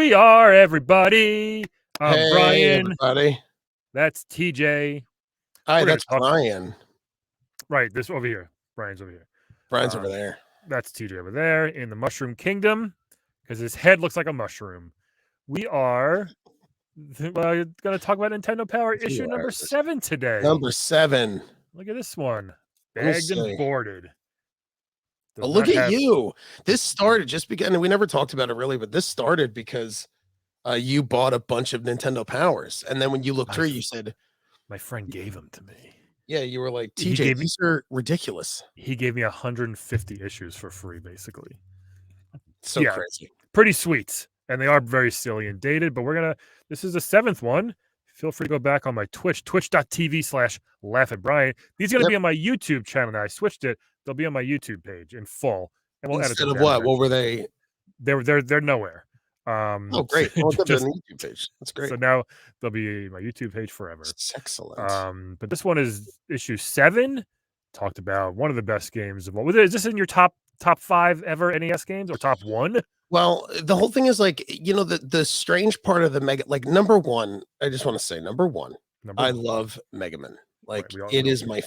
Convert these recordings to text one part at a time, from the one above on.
we are, everybody. I'm Hey, Brian. everybody. That's TJ. Hi, We're gonna that's talk- Brian. Right, this over here. Brian's over here. Brian's over there. That's TJ over there in the Mushroom Kingdom because his head looks like a mushroom. We are going to talk about Nintendo Power issue number 7 today. Number 7. Look at this one. Let me Bagged and see. boarded. Does Oh, look not at have- you. This started just because, and we never talked about it really, but this started because you bought a bunch of Nintendo Powers. And then when you looked through, you said, My friend gave them to me. yeah, you were like, He TJ, gave me- these are ridiculous. He gave me 150 issues for free, basically. So Yeah. crazy. Pretty sweet, and they are very silly and dated, but this is the 7th one. Feel free to go back on my twitch.tv/laughatbrian. These are going to be on my YouTube channel now. I switched it. They'll be on my YouTube page in full, and we'll Instead edit of them what? down What were they? They're nowhere. Oh, great. Well, just- just, on the YouTube page. That's great. so now they'll be my YouTube page forever. That's excellent. But this one is issue 7. Talked about one of the best games of all. Is this in your top 5 ever NES games or top 1? Well, the whole thing is like, the strange part of the Mega, like number 1, I just want to say number 1, I love Mega Man. Like it is my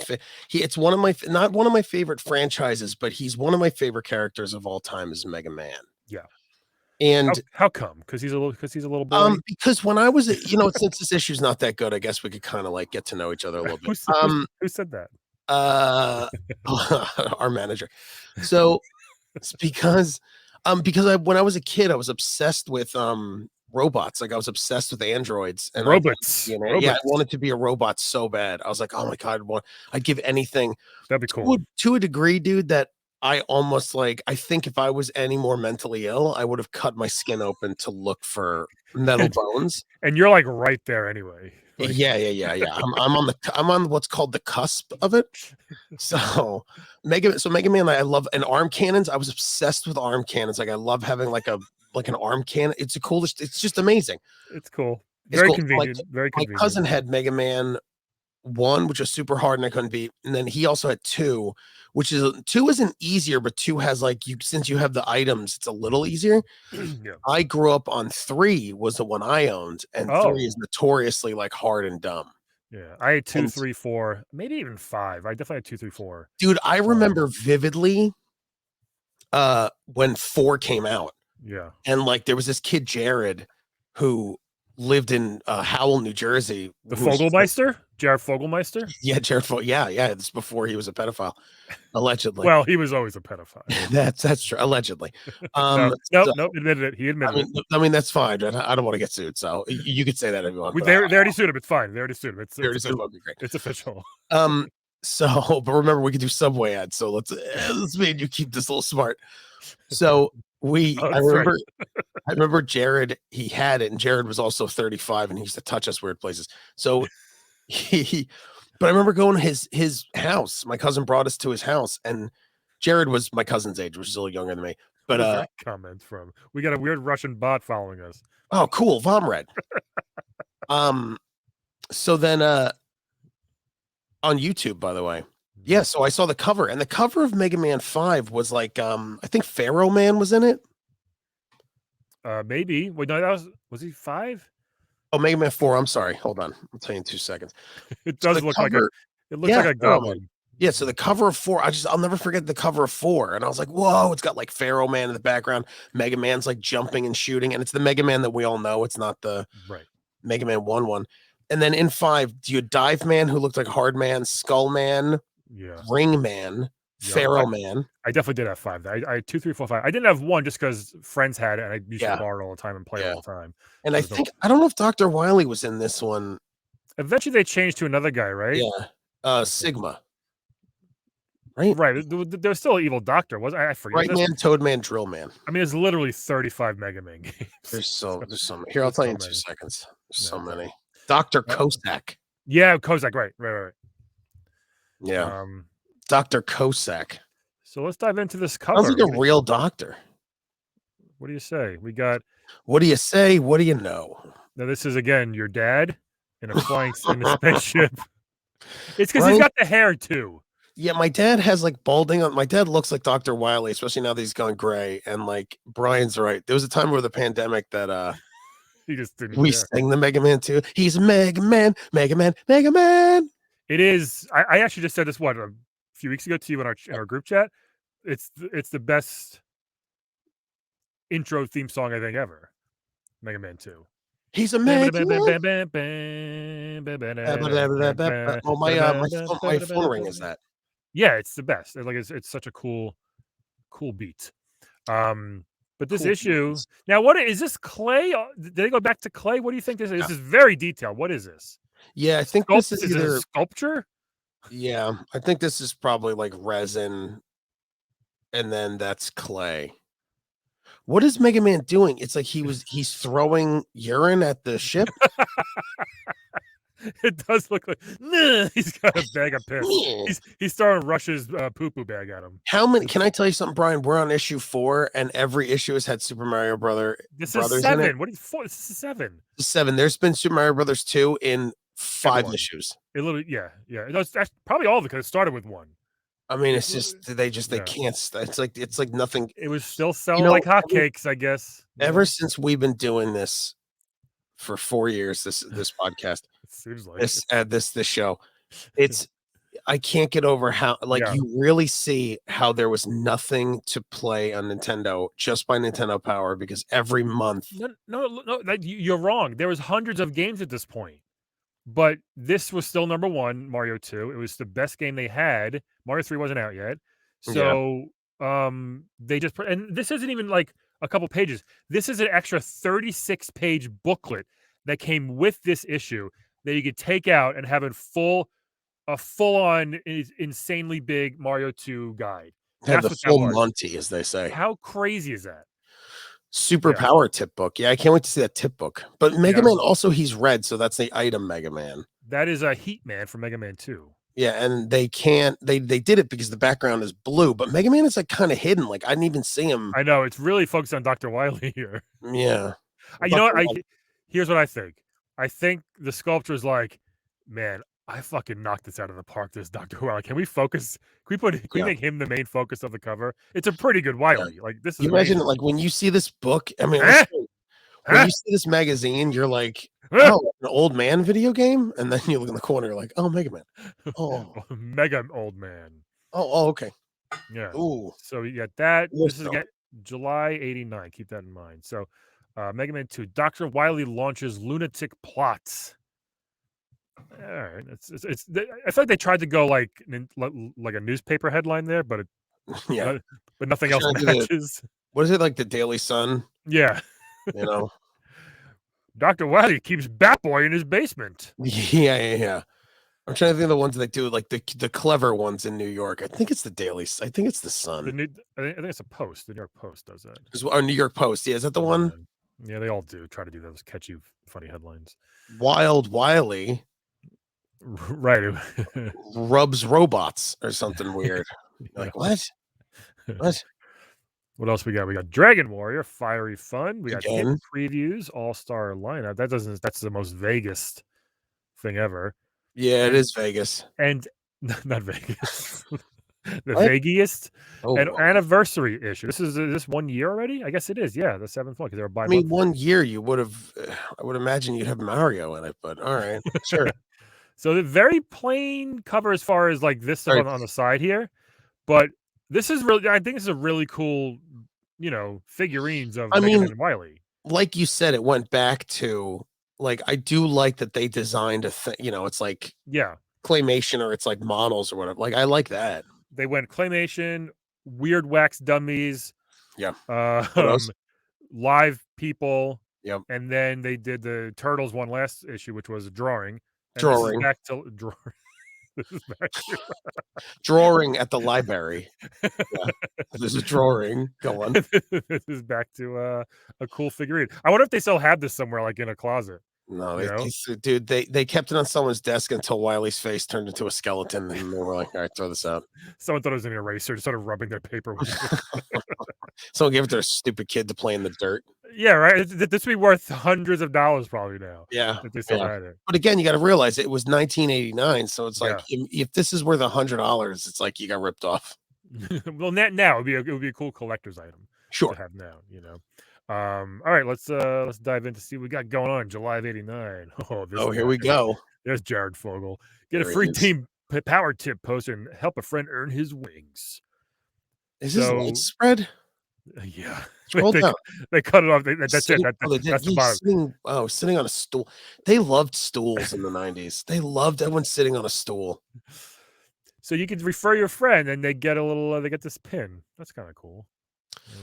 it's one of my not one of my favorite franchises, but he's one of my favorite characters of all time is Mega Man. Yeah. And how come? Because he's a little boy. Because when I was since this issue's not that good, I guess we could kind of like get to know each other a little bit. Who said that? Our manager. So it's because when I was a kid, I was obsessed with robots. Like I was obsessed with androids and robots. Yeah, I wanted to be a robot so bad. I was like, oh my god, I'd give anything. That'd be cool. To a degree, dude, that I almost I think if I was any more mentally ill, I would have cut my skin open to look for metal bones. And you're like right there anyway. Like... Yeah. I'm on what's called the cusp of it. So Mega Man, I love, and arm cannons. I was obsessed with arm cannons. Like I love having like an arm cannon. It's the coolest. It's just amazing. It's cool. Very convenient. Very convenient. My cousin had Mega Man 1, which was super hard and I couldn't beat. And then he also had 2, which is 2 isn't easier, but 2 has since you have the items, it's a little easier. Yeah. I grew up on 3 was the one I owned, and 3 is notoriously like hard and dumb. Yeah, I had 2, 3, 4, maybe even 5. I definitely had 2, 3, 4. Dude, I remember vividly when 4 came out. Yeah. And like there was this kid, Jared, who lived in Howell, New Jersey. The Fogelmeister? Jared Fogelmeister? Yeah, Jared Yeah. This is before he was a pedophile, allegedly. Well, he was always a pedophile. That's true, allegedly. No, admitted it. He admitted it. I mean, that's fine. I don't want to get sued, so you could say that if you want. They already sued him. It's fine. They already sued him. It's great. It's official. So, but remember, we could do Subway ads. So let's make you keep this a little smart. So I remember Jared, he had it, and Jared was also 35 and he used to touch us weird places. So but I remember going to his house. My cousin brought us to his house, and Jared was my cousin's age, which is a little younger than me. But comment from we got a weird Russian bot following us. Oh, cool. Vomred. So then on YouTube, by the way. Yeah, so I saw the cover, and the cover of Mega Man 5 was like I think Pharaoh Man was in it. Maybe. Wait, no, was he 5? Oh, Mega Man 4. I'm sorry. Hold on. I'll tell you in 2 seconds. It does look like a goblin. Yeah, so the cover of 4, I'll never forget the cover of 4. And I was like, whoa, it's got like Pharaoh Man in the background. Mega Man's like jumping and shooting, and it's the Mega Man that we all know. It's not the Mega Man 1. And then in 5, do you Dive Man, who looked like Hard Man, Skull Man, Ring Man, Pharaoh Man. I definitely did have 5. I had 2, 3, 4, 5. I didn't have 1 just because friends had it, and I used to borrow all the time and play all the time. And I don't know if Dr. Wily was in this one. Eventually, they changed to another guy, right? Yeah, Sigma. Right. There's still an evil doctor. I forget. Right Man, Toad Man, Drill Man. I mean, it's literally 35 Mega Man games. There's so many. Here, I'll tell you in 2 seconds. There's so many. Dr. Cossack. Yeah, Cossack. Right. Yeah. Dr. Cossack. So let's dive into this cover. Sounds like a real doctor. What do you say? We got. What do you say? What do you know? Now this is again your dad in a flying in a spaceship. It's because he's got the hair too. Yeah, my dad has like balding on. My dad looks like Dr. Wily, especially now that he's gone gray. And like Brian's right. There was a time where the pandemic that He just didn't We care. sang the Mega Man too. He's Mega Man, Mega Man, Mega Man. It is. I actually just said this a few weeks ago to you in our group chat. It's the best intro theme song I think ever. Mega Man 2. He's a Mega Man. Oh, my phone ring is that. Yeah, it's the best. Like it's such a cool beat. But this Cool issue beats. now, what is this clay? Did they go back to clay? What do you think this is? This is very detailed. What is this? Yeah, I think this is Is it either a sculpture? yeah, I think this is probably like resin, and then that's clay. What is Mega Man doing? It's like he's throwing urine at the ship. It does look like he's got a bag of piss. He's throwing Rush's poo-poo bag at him. How many? Can I tell you something, Brian? We're on issue 4, and every issue has had Super Mario Brothers. This is 7. What are you for? This is 7. 7. There's been Super Mario Brothers 2 in 5 Everyone. issues. It literally, yeah. That's probably all of it because it started with 1. I mean, it's just they can't. It's like nothing. It was still selling like hotcakes, I guess. Ever since we've been doing this for 4 years, this podcast, it seems like this show, it's I can't get over how you really see how there was nothing to play on Nintendo just by Nintendo Power, because every month. No, you're wrong. There was hundreds of games at this point. But this was still number 1, Mario 2. It was the best game they had. Mario 3 wasn't out yet. So they just and this isn't even like a couple pages. This is an extra 36-page booklet that came with this issue that you could take out and have a full-on insanely big Mario 2 guide. Had the full Monty, as they say. How crazy is that? Super power tip book. Yeah, I can't wait to see that tip book. But Mega Man also, he's red, so that's the item Mega Man. That is a Heat Man from Mega Man 2. Yeah, and they did it because the background is blue, but Mega Man is like kind of hidden. Like I didn't even see him. I know, it's really focused on Dr. Wily here. Yeah. You know what? Here's what I think. I think the sculpture is like, man, I fucking knocked this out of the park. This Dr. Wily. Can we focus? Can we make him the main focus of the cover? It's a pretty good Wily. Like this is. You imagine like when you see this book. I mean, when you see this magazine, you're like, oh, an old man video game, and then you look in the corner, you're like, oh, Mega Man. Oh, Mega Old Man. Oh, okay. Yeah. Ooh. So you got that. This is July '89. Keep that in mind. So, Mega Man 2. Dr. Wily launches lunatic plots. All right. It's I feel like they tried to go like a newspaper headline there, but but nothing else matches. What is it, like the Daily Sun? Yeah. You know. Dr. Wily keeps Batboy in his basement. Yeah. I'm trying to think of the ones that do like the clever ones in New York. I think it's the Daily. I think it's the Sun. I think it's a Post. The New York Post does that. Or New York Post. Yeah, is that the one? Yeah, they all do try to do those catchy, funny headlines. Wild Wily. Right. Rubs robots or something weird. Like what? What else we got? We got Dragon Warrior, Fiery Fun. We got hit previews, All-Star lineup. That's the most Vegas thing ever. Yeah, it is Vegas. And not Vegas. The vaguest anniversary issue. This is 1 year already? I guess it is. Yeah, the 7th one because they were I mean, 1 year you would have. I would imagine you'd have Mario in it, but all right, sure. So the very plain cover as far as like this stuff on the side here, but this is really. I think this is a really cool, figurines of Mega Man and Wily. Like you said, it went back to like I do like that they designed a thing. It's like claymation or it's like models or whatever. Like I like that. They went claymation, weird wax dummies, live people, and then they did the Turtles one last issue, which was a drawing. And this is back to drawing at the library. There's a drawing. Go on. This is back to a cool figurine. I wonder if they still have this somewhere, like in a closet. No, dude, they kept it on someone's desk until Wily's face turned into a skeleton, and they were like, "All right, throw this out." Someone thought it was an eraser, just started rubbing their paper with it. Someone gave it to a stupid kid to play in the dirt. Yeah, right. This would be worth hundreds of dollars probably now. Yeah, if they still had it. But again, you got to realize it was 1989, so it's like if this is worth $100, it's like you got ripped off. Well, now it would be a cool collector's item. Sure. To have now, All right, let's dive in to see what we got going on in July of '89. Oh, this Oh, here guy. we go. There's Jared Fogle. Get a There he free is. team power tip poster and help a friend earn his wings. Is his light So spread? yeah, Scroll down. they cut it off. That's it. Sitting, oh, they did. That's the He's bottom. sitting on a stool. They loved stools in the 90s. They loved everyone sitting on a stool. So you could refer your friend, and they get a little. They get this pin. That's kind of cool.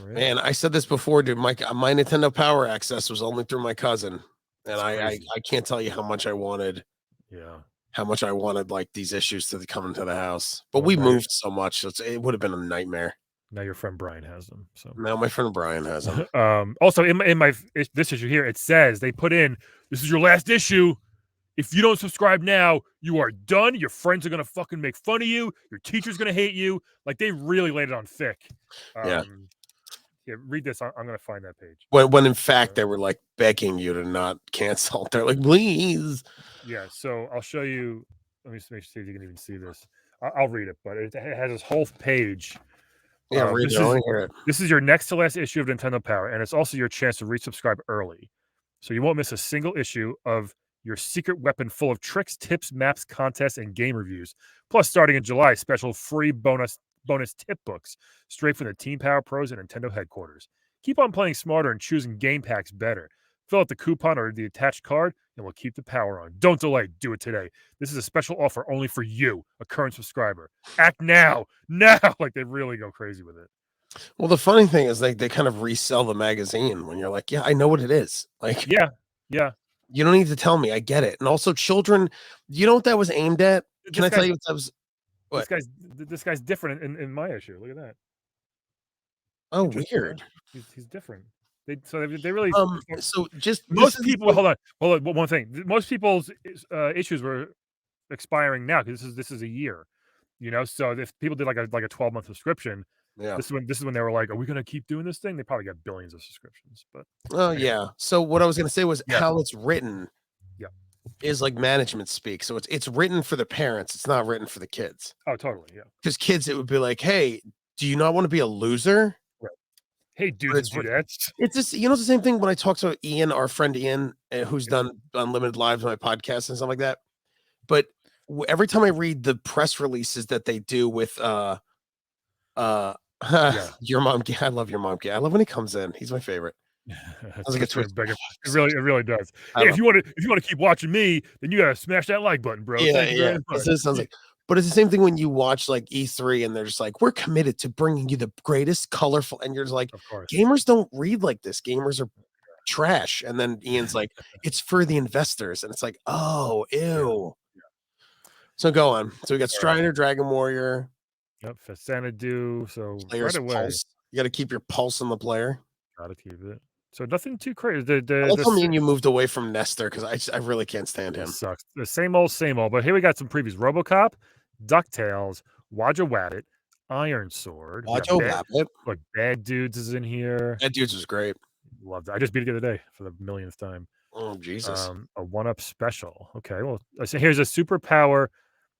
Right. Man, I said this before, dude. My Nintendo Power access was only through my cousin, and I can't tell you how much I wanted. Yeah. How much I wanted like these issues to come into the house, but we moved so much, so it would have been a nightmare. Now your friend Brian has them. So now my friend Brian has them. Also in my this issue here, it says they put in, this is your last issue. If you don't subscribe now, you are done. Your friends are gonna fucking make fun of you. Your teacher's gonna hate you. Like they really laid it on thick. Yeah, read this. I'm gonna find that page. When in fact they were like begging you to not cancel. They're like, please. Yeah. So I'll show you. Let me just see if you can even see this. I'll read it, but it has this whole page. Yeah, this is your next to last issue of Nintendo Power, and it's also your chance to resubscribe early. So you won't miss a single issue of your secret weapon full of tricks, tips, maps, contests, and game reviews. Plus, starting in July, special free bonus tip books straight from the Team Power Pros and Nintendo headquarters. Keep on playing smarter and choosing game packs better. Fill out the coupon or the attached card, and we'll keep the power on. Don't delay. Do it today. This is a special offer only for you, a current subscriber. Act now. Like they really go crazy with it. Well, the funny thing is they kind of resell the magazine when you're like, yeah, I know what it is. Like, yeah. You don't need to tell me. I get it. And also, children, you know what that was aimed at? Can I tell you what that was? What? This guy's different in my issue. Look at that. Oh, weird. He's different. They really. So just most people. Hold on. One thing. Most people's issues were expiring now because this is a year. You know, so if people did like a 12-month subscription, yeah, this is when they were like, "Are we going to keep doing this thing?" They probably got billions of subscriptions. But yeah. So what I was going to say was how it's written. Yeah, is like management speak. So it's written for the parents. It's not written for the kids. Oh, totally. Yeah. Because kids, it would be like, hey, do you not want to be a loser? Right. Hey, dudes and dudettes. It's just, it's the same thing when I talk to Ian, our friend Ian, who's done Unlimited Lives on my podcast and stuff like that. But every time I read the press releases that they do with your mom, I love your mom. I love when he comes in. He's my favorite. Like it really does. Hey, if you want to keep watching me, then you gotta smash that like button, bro. Yeah. This sounds like, but it's the same thing when you watch like E3 and they're just like, we're committed to bringing you the greatest colorful, and you're just like, gamers don't read like this. Gamers are trash. And then Ian's like, it's for the investors, and it's like, oh, ew. Yeah. So go on. So we got Strider, Dragon Warrior. Yep, Xanadu. So right away, pulse. You got to keep your pulse on the player. Gotta keep it. So nothing too crazy. You moved away from Nestor because I really can't stand him. Sucks. The same old. But here we got some previews: RoboCop, DuckTales, Waja Wabbit, Iron Sword. Waja Wabbit. Look, Bad Dudes is in here. Bad Dudes was great. Loved it. I just beat it the other day for the millionth time. Oh Jesus! A 1-up special. Okay, well, so here's a superpower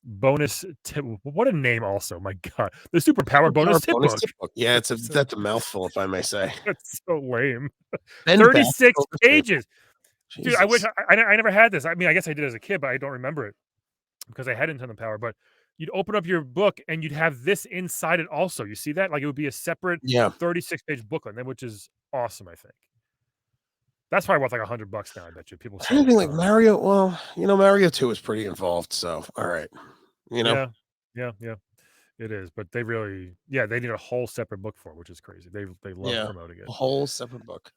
bonus tip. What a name! Also, my God, the superpower bonus tip book. Yeah, that's a mouthful, if I may say. That's so lame. 36 pages. Dude, I wish I never had this. I mean, I guess I did as a kid, but I don't remember it because I had Nintendo Power. But you'd open up your book and you'd have this inside it also. You see that? Like it would be a separate 36-page booklet, which is awesome, I think. That's probably worth like $100 now, I bet you. People say anything like Mario. Well, Mario 2 is pretty involved, so all right. Yeah. It is, but they really, they need a whole separate book for it, which is crazy. They love promoting it. A whole separate book.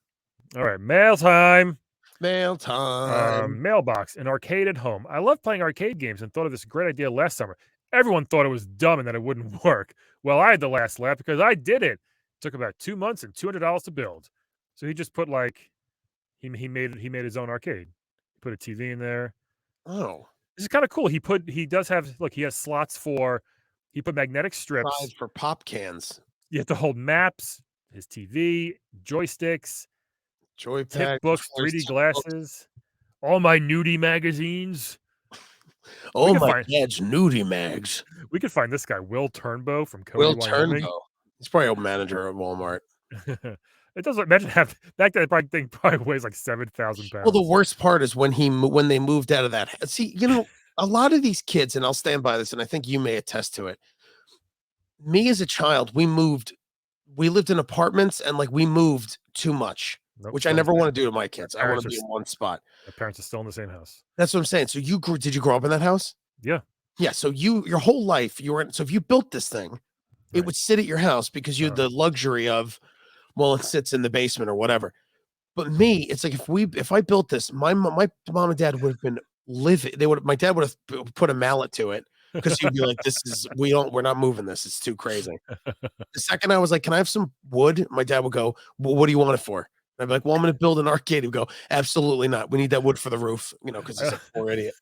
All right, mail time. Mailbox. An arcade at home. I love playing arcade games and thought of this great idea last summer. Everyone thought it was dumb and that it wouldn't work. Well, I had the last laugh because I did it. It took about 2 months and $200 to build. So he just put like he made his own arcade. He put a TV in there. Oh, this is kind of cool. He does have he has slots for. He put magnetic strips for pop cans. You have to hold maps, his TV, joysticks, joypad, tip books, 3D glasses, all my nudie magazines. Oh my dad's nudie mags. We could find this guy, Will Turnbow from Cody, Will Wyoming. Turnbow. He's probably a manager at Walmart. It doesn't imagine have that thing probably weighs like 7,000 Well, the pounds. worst part is when when they moved out of that. See, a lot of these kids, and I'll stand by this, and I think you may attest to it. Me as a child, we lived in apartments, and like we moved too much, Nope, which I still the never same. want to do to my kids. I want Parents to are be in s one spot. My parents are still in the same house. That's what I'm saying. So did you grow up in that house? Yeah. Yeah. So your whole life you were in. So if you built this thing, it Right. would sit at your house because you had the luxury of, well, it sits in the basement or whatever. But me, it's like if I built this, my mom and dad would have been livid. My dad would have put a mallet to it because he'd be like, we're not moving this. It's too crazy. The second I was like, can I have some wood? My dad would go, well, what do you want it for? I'd be like, well, I'm going to build an arcade. He'd go, absolutely not. We need that wood for the roof, because he's a poor idiot.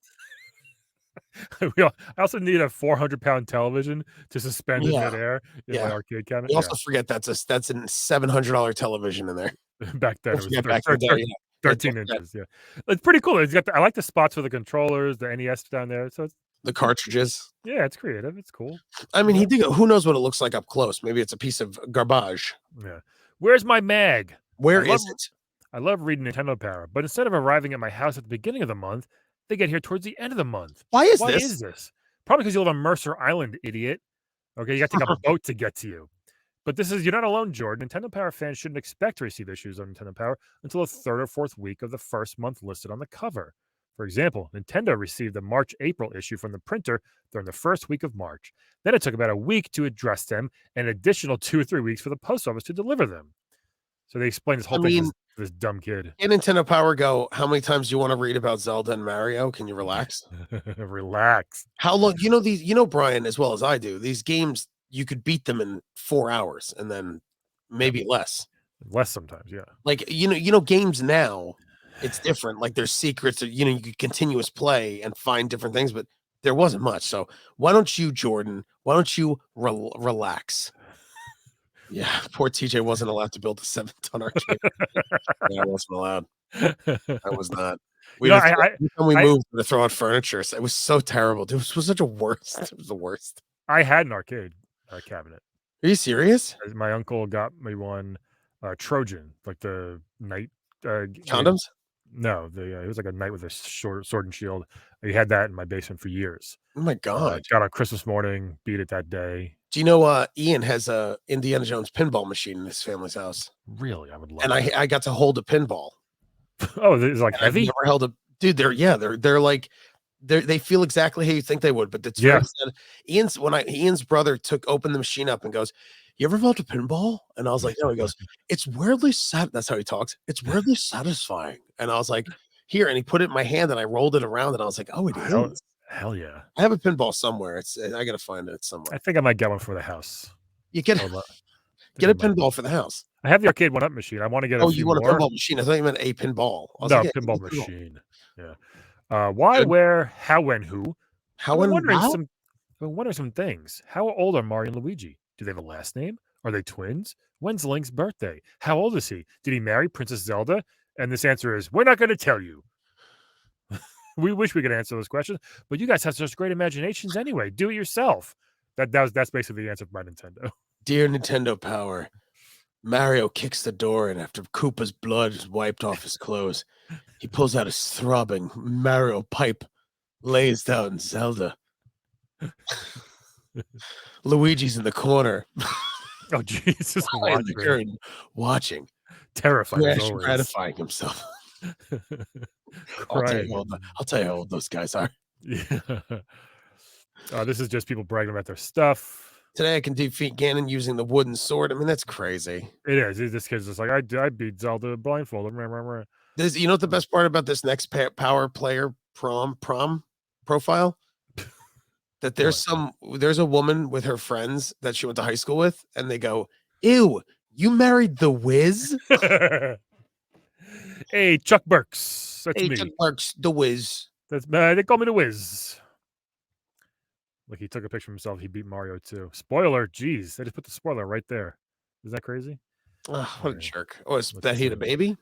I also need a 400-pound television to suspend in Yeah. midair in my Yeah. arcade cabinet. You also forget that's a $700 television in there. Back then, Don't it was forget back in the day. Yeah. 13 inches, yeah. It's pretty cool. I like the spots for the controllers, the NES down there, so it's The cartridges. yeah, it's creative, it's cool. I mean, who knows what it looks like up close? Maybe it's a piece of garbage. Yeah. Where's my mag? Where is it? I love reading Nintendo Power, but instead of arriving at my house at the beginning of the month, they get here towards the end of the month. Why is this? Probably because you live on Mercer Island, idiot. Okay, you got to take a boat to get to you. But you're not alone, Jordan. Nintendo Power fans shouldn't expect to receive issues on Nintendo Power until the third or fourth week of the first month listed on the cover. For example, Nintendo received the March-April issue from the printer during the first week of March. Then it took about a week to address them and an additional 2 or 3 weeks for the post office to deliver them. So they explained this whole thing to this dumb kid. In Nintendo Power go, how many times do you want to read about Zelda and Mario? Can you relax? Relax. How long? Brian, as well as I do, these games, you could beat them in 4 hours and then maybe less. Less sometimes, yeah. Like, games now, it's different. Like there's secrets, you could continuous play and find different things, but there wasn't much. So why don't you, Jordan, relax? Yeah, poor TJ wasn't allowed to build a 7-ton arcade. Yeah, I wasn't allowed. I was not. We moved to throw out furniture. It was so terrible. It was such a worst. It was the worst. I had an arcade cabinet. Are you serious? My uncle got me one Trojan, like the knight condoms. No, it was like a knight with a sword and shield. I had that in my basement for years. Oh my god! Got on Christmas morning, beat it that day. Do you know Ian has a Indiana Jones pinball machine in his family's house? Really, I would love. And I got to hold a pinball. Oh, it's like heavy. I've never held a dude. They're like they feel exactly how you think they would, but it's very sad. Ian's brother opened the machine up and goes, "You ever felt a pinball?" And I was like, "No." He goes, "It's weirdly sad." That's how he talks. "It's weirdly satisfying." And I was like, "Here," and he put it in my hand and I rolled it around and I was like, "Oh, it is." Hell yeah! I have a pinball somewhere. I gotta find it somewhere. I think I might get one for the house. You get a pinball for the house. I have the arcade 1-up machine. I want to get. You want a pinball machine? I thought you meant a pinball. No, pinball machine. Yeah. Why, where, how, when, who? How and how? I'm wondering some things. How old are Mario and Luigi? Do they have a last name? Are they twins? When's Link's birthday? How old is he? Did he marry Princess Zelda? And this answer is, we're not going to tell you. We wish we could answer those questions, but you guys have such great imaginations anyway. Do it yourself. That's basically the answer for my Nintendo. Dear Nintendo Power, Mario kicks the door in after Koopa's blood is wiped off his clothes. He pulls out his throbbing Mario pipe, lays down Zelda. Luigi's in the corner. Oh, Jesus. Watching. Terrifying. Gratifying himself. I'll tell you how old those guys are. Yeah. This is just people bragging about their stuff. Today I can defeat Ganon using the wooden sword. I mean, that's crazy. It is. This kid's just like, I beat Zelda blindfolded. You know what the best part about this next Power Player prom profile? That there's a woman with her friends that she went to high school with, and they go, "Ew, you married the Wiz?" Hey, Chuck Burks. That's me. Chuck Burks, the Wiz. They call me the Wiz. Look, he took a picture of himself. He beat Mario too. Spoiler. Jeez, they just put the spoiler right there. Isn't that crazy? What a jerk. Oh, is that he had a baby?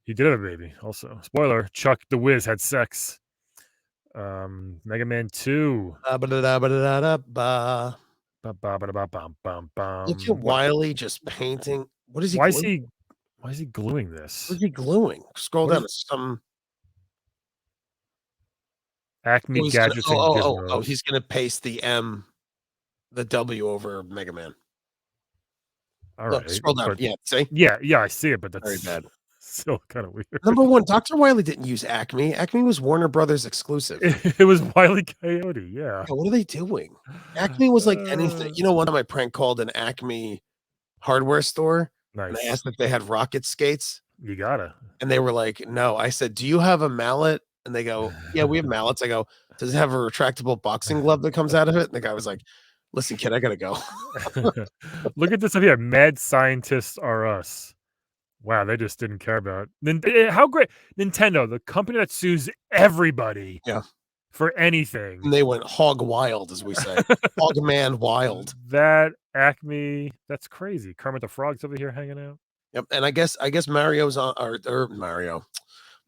He did have a baby. Also, spoiler: Chuck the Wiz had sex. Mega Man 2. Look at Wily just painting. What is he? Why is he gluing this? Where's he gluing? Scroll What down is- to some. Acme He's gonna, gadgets and gizmos. he's gonna paste the W over Mega Man. All Look, right, scroll down. but Yeah, see? yeah, I see it, but that's Very bad. still kind of weird. Number one, Dr. Wily didn't use Acme. Acme was Warner Brothers exclusive. It was Wile E. Coyote, yeah. Yeah, what are they doing? Acme was like anything. Uh, You know, one time I prank called an Acme hardware store and I Nice. asked if they had rocket skates, You gotta. and they were like, "No." I said, "Do you have a mallet?" And they go, "Yeah, we have mallets." I go, "Does it have a retractable boxing glove that comes out of it?" And the guy was like, "Listen, kid, I gotta go." Look at this up here. Mad scientists are us. Wow, they just didn't care about. How great Nintendo, the company that sues everybody. Yeah. For anything. And they went hog wild, as we say, hog man wild. That Acme, that's crazy. Kermit the Frog's over here hanging out. Yep. And I guess Mario's on, or Mario,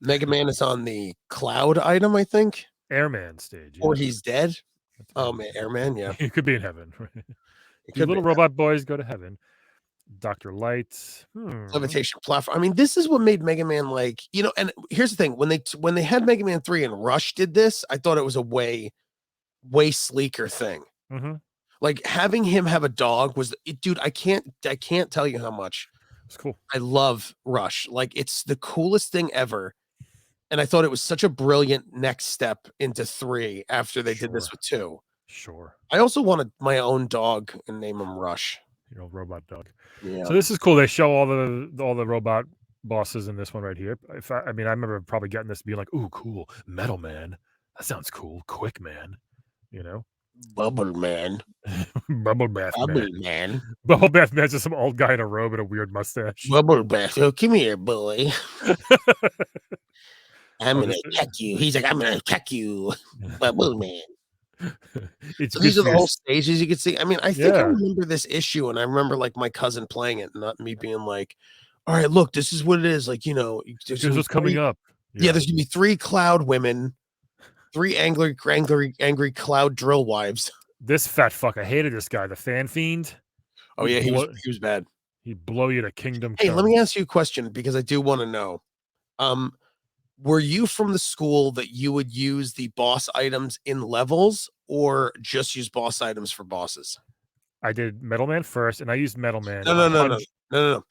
Mega Man is on the cloud item, I think, Airman stage. or yeah. he's dead. Oh man, Airman, yeah. He could be in heaven. Right? It You could little be. robot boys go to heaven. Dr. Light. Levitation platform. I mean, this is what made Mega Man like, you know, and here's the thing, when they had Mega Man 3 and Rush did this, I thought it was a way sleeker thing. Mm-hmm. Like having him have a dog was dude, I can't tell you how much It's cool. I love Rush. Like it's the coolest thing ever. And I thought it was such a brilliant next step into 3 after they did this Sure. with 2. Sure. I also wanted my own dog and name him Rush. You know, robot dog. Yeah. So this is cool. They show all the robot bosses in this one right here. I mean, I remember probably getting this being like, "Ooh, cool, Metal Man. That sounds cool. Quick Man." You know, Bubble Man. Bubble Bath Bubble Man. Man. Bubble Bath Man's just some old guy in a robe and a weird mustache. Bubble Bath. Oh, come here, boy. I'm Oh, gonna this- attack you. He's like, I'm gonna attack you. Bubble Man. It's So good these are for the your whole stages you could see. I mean, I think I Yeah. remember this issue, and I remember like my cousin playing it, not me being like, all right, look, this is what it is. Like, you know, there's Here's what's coming up. Yeah, there's gonna be 3 cloud women, 3 angry cloud drill wives. This fat fuck. I hated this guy, the fan fiend. Oh yeah, he was bad. He'd blow you to kingdom Hey, come. let me ask you a question because I do want to know. Were you from the school that you would use the boss items in levels or just use boss items for bosses? I did Metal Man first, and I used Metal Man. No.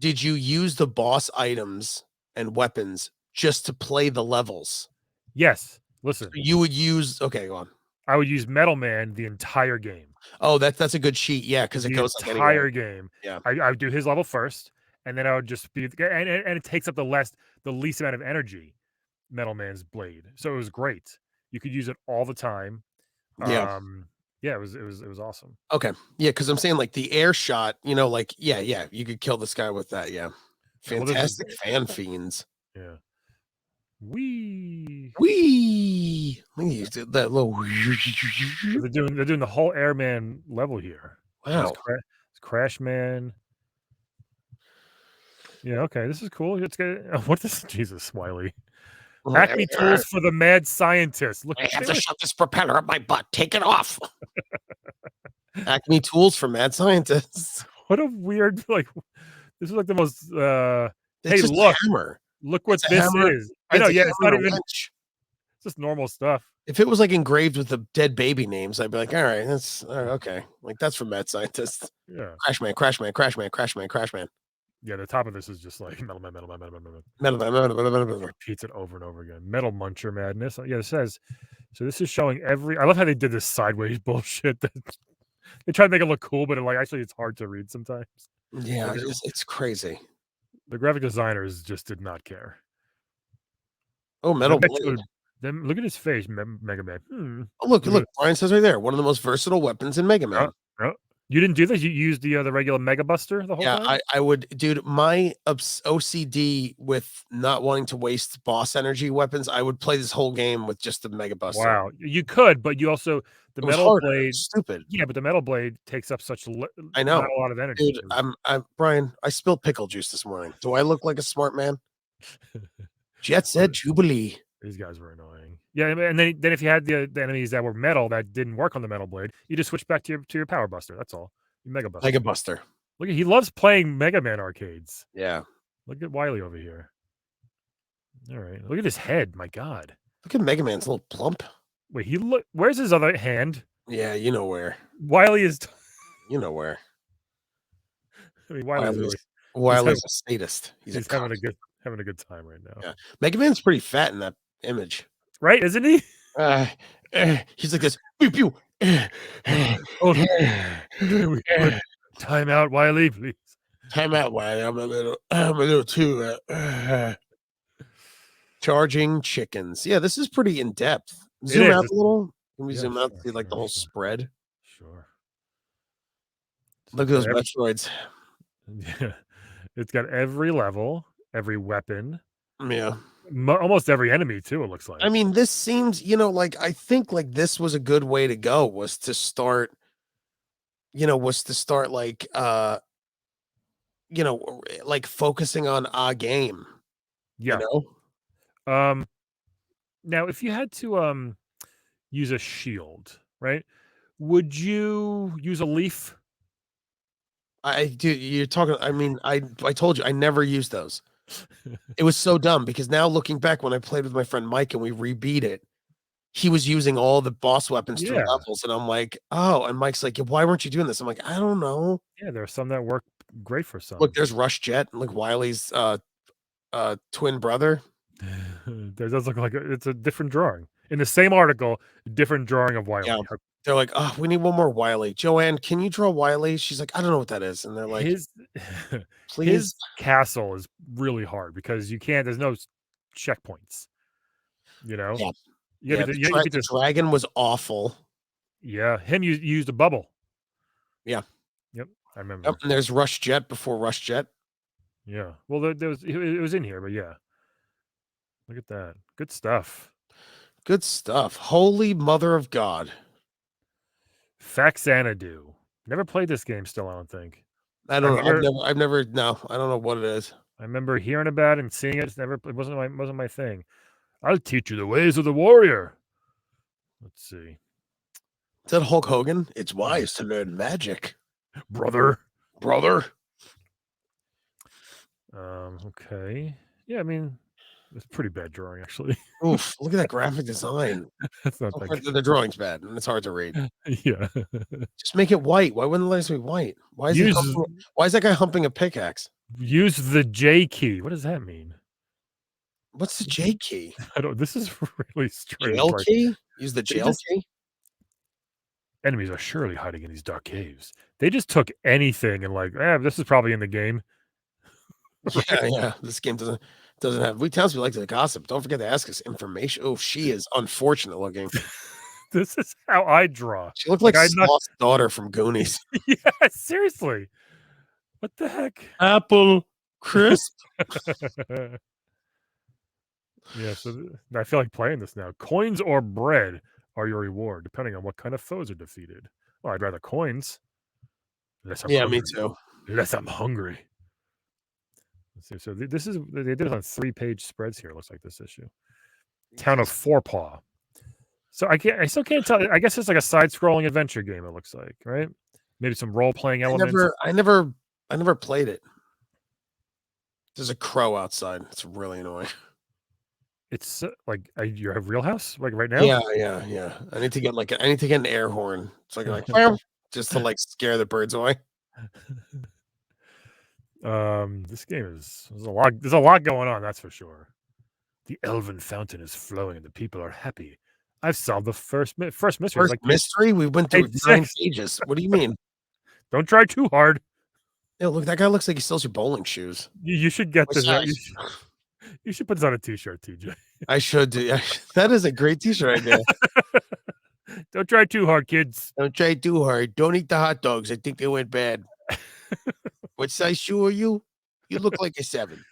Did you use the boss items and weapons just to play the levels? Yes. Listen, You would use okay, go on. I would use Metal Man the entire game. Oh, that's a good sheet. Yeah, because it The goes like entire anywhere. game. Yeah. I would do his level first, and then I would just be and it takes up the least amount of energy. Metal Man's blade, so it was great. You could use it all the time. Yeah. Yeah, it was awesome. Okay. Yeah, because I'm saying like the air shot, you know, like yeah, you could kill this guy with that. Yeah. Yeah, well, this is- Fantastic fan fiends. Yeah. Wee. Wee. Look at you, that little. They're doing the whole Airman level here. Wow. It's Crash Man. Yeah, okay, this is cool. Let's get what is Jesus, Wiley? Acme tools for the mad scientist. Look, I have to shove this propeller up my butt. Take it off. Acme tools for mad scientists. what a weird like. This is like the most. It's Hey, just a look. hammer. Look what It's a this hammer. is. I know. It's a Yeah, it's not hammer and a even. wrench. It's just normal stuff. If it was like engraved with the dead baby names, I'd be like, all right, that's okay. Like that's for mad scientists. Yeah. Crash Man, Crash Man, Crash Man, Crash Man, Crash Man. Yeah. The top of this is just like Metal Man, Metal Man, Metal Man, Metal Man. Metal Man, Metal Man, Metal Man, Metal Man. Repeats it over and over again. Metal Muncher madness. Yeah, it says. So this is showing every. I love how they did this sideways bullshit. That they try to make it look cool, but actually it's hard to read sometimes. Yeah, it's crazy. The graphic designers just did not care. Oh, Metal Then Blade. look at his face, Mega Man. Oh, look, Brian says right there, one of the most versatile weapons in Mega Man. You didn't do this. You used the regular Mega Buster the whole time. Yeah, I would, dude. My OCD with not wanting to waste boss energy weapons, I would play this whole game with just the Mega Buster. Wow, you could, but you also the It was Metal harder. Blade. Stupid. Yeah, but the Metal Blade takes up such I know. not a lot of energy. Dude, I'm Brian. I spilled pickle juice this morning. Do I look like a smart man? Jet Set Jubilee. These guys were annoying. Yeah, and then if you had the enemies that were metal that didn't work on the Metal Blade, you just switch back to your Power Buster. That's all. Mega Buster. Mega Buster. Look, he loves playing Mega Man arcades. Yeah. Look at Wily over here. All right. Look at his head. My God. Look at Mega Man's little plump. Wait, where's his other hand? Yeah, you know where. Wily is. You know where. I mean, Wily's Wily's a sadist. He's having a good time right now. Yeah. Mega Man's pretty fat in that image. Right, isn't he? He's like this. Pew, pew. Time out, Wily, please. Time out, Wily. I'm a little too charging chickens. Yeah, this is pretty in depth. Zoom out a little. Can we zoom out and see like the whole spread? Sure. Look at those Metroids. Yeah. It's got every level, every weapon. Yeah. Almost every enemy too, it looks like. I mean, this seems, like I think like this was a good way to go, was to start like like focusing on a game. Yeah. Now if you had to use a shield, right? Would you use a leaf? You're talking. I mean, I told you I never used those. It was so dumb because now looking back, when I played with my friend Mike and we rebeat it, he was using all the boss weapons through levels, and I'm like, oh, and Mike's like, why weren't you doing this? I'm like, I don't know. Yeah, there are some that work great for some. Look, there's Rush Jet, like Wily's twin brother. There does look like it's a different drawing in the same article. Different drawing of Wily. Yeah. They're like, oh, we need one more Wily. Joanne, can you draw Wily? She's like, I don't know what that is. And they're like, please. His castle is really hard because you can't. There's no checkpoints. Yeah. The dragon was awful. Yeah, him used a bubble. Yeah. Yep, I remember. Yep, and there's Rush Jet before Rush Jet. Yeah. Well, it was in here, but yeah. Look at that. Good stuff. Good stuff. Holy Mother of God. Faxanadu. Never played this game still, I don't think. I don't know. I've never no, I don't know what it is. I remember hearing about it and seeing it. It wasn't my thing. I'll teach you the ways of the warrior. Let's see. Is that Hulk Hogan? It's wise to learn magic. Brother. Okay. Yeah, I mean, it's a pretty bad drawing, actually. Oof, look at that graphic design. That's not that the drawing's bad, and it's hard to read. Yeah. Just make it white. Why wouldn't it let us be white? Why is that guy humping a pickaxe? Use the J key. What does that mean? What's the J key? I don't. This is really strange. Jail key? Use the jail key? Enemies are surely hiding in these dark caves. They just took anything and like, this is probably in the game. Yeah. This game doesn't have. We townspeople like to gossip. Don't forget to ask us information. Oh, she is unfortunate looking. This is how I draw. She looked like Sloth's daughter from Goonies. Yeah, seriously. What the heck? Apple crisp. Yeah, so I feel like playing this now. Coins or bread are your reward, depending on what kind of foes are defeated. Well, I'd rather coins. Me too. Unless I'm hungry. Let's see. So they did it on 3-page spreads here. It looks like this issue. Town of Forepaw. So I still can't tell. I guess it's like a side-scrolling adventure game. It looks like, right? Maybe some role-playing elements. I never played it. There's a crow outside. It's really annoying. It's like you have Real House like right now. Yeah. I need to get an air horn. So I can like just to like scare the birds away. This game there's a lot going on, that's for sure. The elven fountain is flowing and the people are happy. I've solved the first mystery. First mystery? We went through 9 pages. What do you mean? Don't try too hard. Yeah, look, that guy looks like he sells your bowling shoes. You should get this. You should put this on a t-shirt, TJ. I should do. That is a great t-shirt idea. Don't try too hard, kids. Don't try too hard. Don't eat the hot dogs. I think they went bad. What size shoe are you? You look like a 7.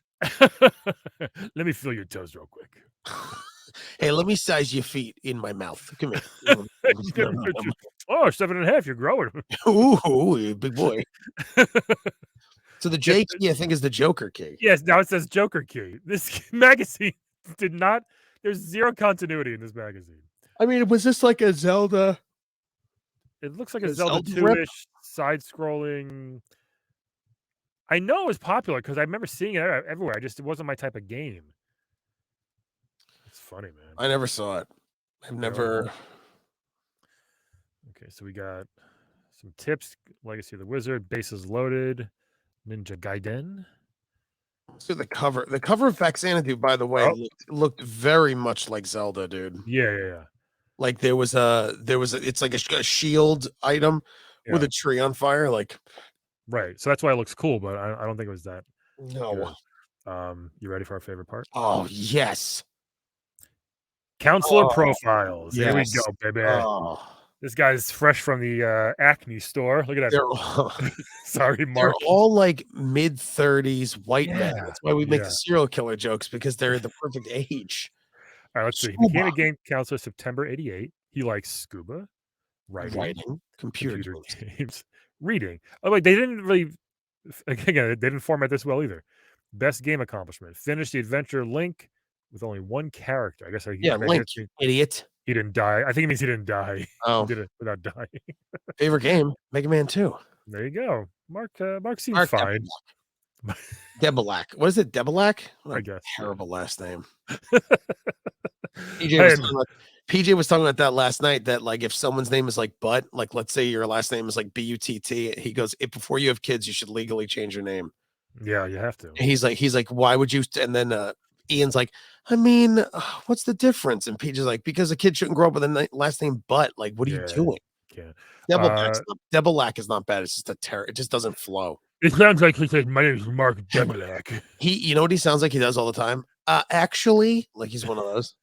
Let me feel your toes real quick. Hey, let me size your feet in my mouth. Come here. 7.5. You're growing. Ooh, big boy. So the J key, I think, is the Joker key. Yes, now it says Joker key. This magazine did not. There's zero continuity in this magazine. I mean, was this like a Zelda? It looks like a Zelda 2-ish side-scrolling. I know it was popular because I remember seeing it everywhere. It wasn't my type of game. It's funny, man. I never saw it. I've never. Okay, so we got some tips. Legacy of the Wizard, Bases Loaded, Ninja Gaiden. So the cover of Vaxanadu, by the way, looked very much like Zelda, dude. Yeah. Like there was it's like a shield item with a tree on fire, like. Right. So that's why it looks cool, but I don't think it was that. No. Good. You ready for our favorite part? Oh yes. Counselor profiles. Yes. Here we go, baby. This guy's fresh from the Acme store. Look at that. Sorry, Mark. They're all like mid-30s white men. That's why we make the serial killer jokes, because they're the perfect age. All right, let's see. He became a game counselor September 88. He likes scuba, writing, computer games, reading. Oh, wait, they didn't really, again, they didn't format this well either. Best game accomplishment. Finished the adventure Link with only one character. I guess. Link, you idiot. He didn't die. I think it means he didn't die. Oh. He did it without dying. Favorite game, Mega Man 2. There you go. Mark seems fine. Debelak. What is it? Debelak? I guess. Terrible last name. PJ was talking about that last night, that like if someone's name is like Butt, like let's say your last name is like B-U-T-T, he goes, before you have kids, you should legally change your name. Yeah, you have to. And he's like, why would you? And then Ian's like, I mean, what's the difference? And PJ's like, because a kid shouldn't grow up with a last name Butt. Like, what are you doing? Debelak is not bad. It's just it just doesn't flow. It sounds like he said, my name is Mark Debelak. You know what he sounds like he does all the time? Actually, like he's one of those.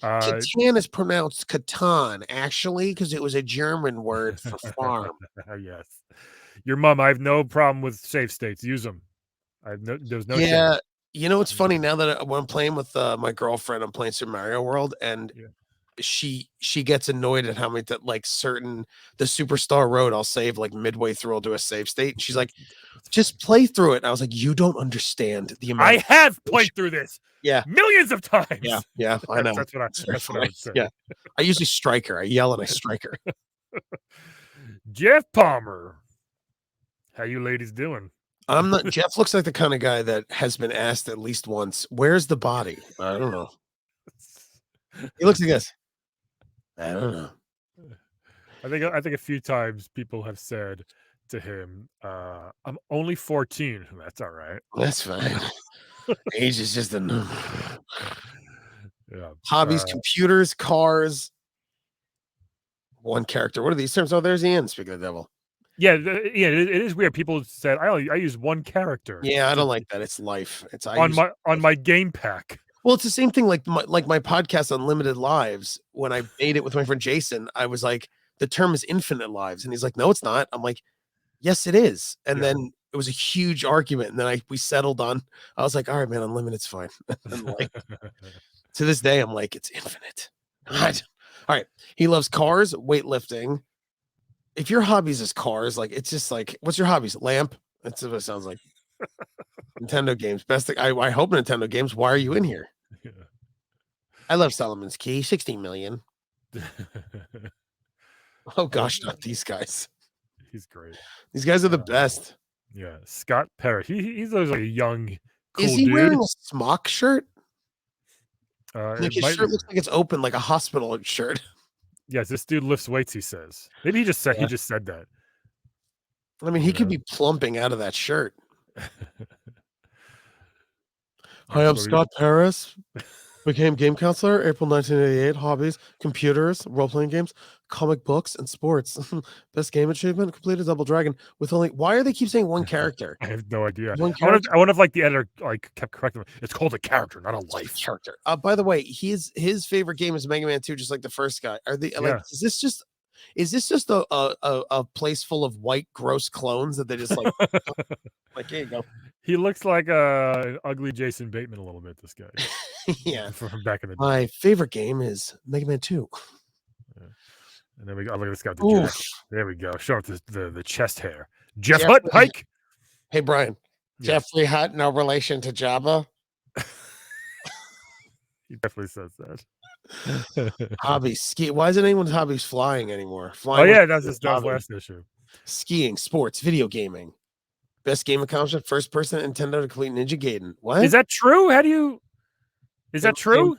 Catan is pronounced Catan, actually, because it was a German word for farm. Yes. Your mom, I have no problem with save states. Use them. There's no change. You know, it's funny now that when I'm playing with my girlfriend, I'm playing Super Mario World, and she gets annoyed at how many the Superstar Road I'll save like midway through. I'll do a save state, and she's like, just play through it. And I was like, you don't understand the amount. I have played through this. Yeah, millions of times. Yeah, I know. That's what I would say. Yeah, I usually strike her. I yell and I strike her. Jeff Palmer, how you ladies doing? I'm not. Jeff looks like the kind of guy that has been asked at least once, "Where's the body?" I don't know. He looks like this. I don't know. I think a few times people have said to him, "I'm only 14." That's all right. That's fine. Age is just a number. Yeah. Hobbies, computers, cars. One character. What are these terms? Oh, there's Ian. Speaking of the devil. Yeah, it is weird. People said I use one character. Yeah, I don't like that. It's life. It's on my game pack. Well, it's the same thing like my podcast Unlimited Lives. When I made it with my friend Jason, I was like, the term is infinite lives, and he's like, no, it's not. I'm like, yes, it is. And then it was a huge argument, and then we settled on. I was like, all right, man, unlimited's fine. And like, to this day, I'm like, it's infinite. All right. He loves cars, weightlifting. If your hobbies is cars, like it's just like, what's your hobbies? Lamp. That's what it sounds like. Nintendo games. Best thing. I hope Nintendo games. Why are you in here? Yeah. I love Solomon's Key. 16 million. Oh gosh, not these guys. He's great. These guys are the best. Yeah, Scott Parrott. He's like a young, cool Is he dude. wearing a smock shirt? Like his shirt looks like it's open, like a hospital shirt. Yes, this dude lifts weights. He says. Maybe he just said that. I mean, he could be plumping out of that shirt. Hi, I'm Scott Paris. Became game counselor, April 1988. Hobbies, computers, role-playing games, comic books, and sports. Best game achievement, completed Double Dragon with only... Why are they keep saying one character? I have no idea. I wonder if like the editor like kept correcting him. It's called a character, not a life character. By the way, his favorite game is Mega Man 2, just like the first guy. Are they like? Is this just a place full of white gross clones that they just like? Like, here you go. He looks like an ugly Jason Bateman a little bit. This guy. Yeah, from back in the day. My favorite game is Mega Man 2. Yeah. And then we got look at this guy. There we go. Show off the chest hair. Jeffrey Hutt Pike. Hey Brian. Yeah. Jeffrey Hutt, no relation to Jabba. He definitely says that. Hobbies, ski. Why isn't anyone's hobbies flying anymore? Flying. Oh yeah, that's last issue. Skiing, sports, video gaming. Best game accomplishment, first person at Nintendo to complete Ninja Gaiden. What? Is that true? How do you? Is that true?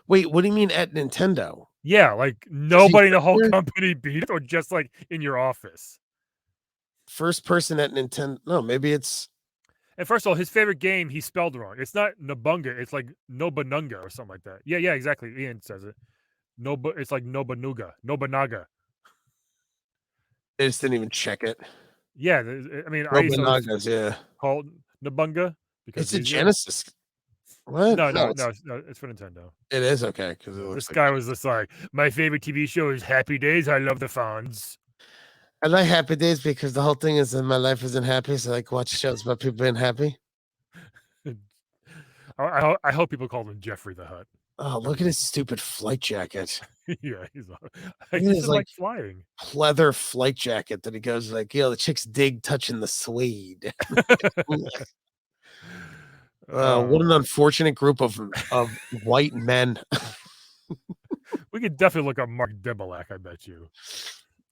Wait, what do you mean at Nintendo? Yeah, like nobody in the whole company beat it, or just like in your office. First person at Nintendo. No, maybe it's. And first of all, his favorite game he spelled wrong. It's not Nabunga. It's like Nobanunga or something like that. Yeah, exactly. Ian says it. It's like Nobanaga. They just didn't even check it. Yeah, I mean, I used to call it Nabunga because it's a Genesis. What? No, it's for Nintendo. It is okay because this guy was just like, my favorite TV show is Happy Days. I love the Fonz. I like Happy Days because the whole thing is that my life isn't happy, so I like watch shows about people being happy. I hope people call him Jeffrey the Hutt. Oh, look at his stupid flight jacket. Yeah, he's like flying. Leather flight jacket that he goes like, the chicks dig touching the suede. What an unfortunate group of white men. We could definitely look up Mark Debelak, I bet you.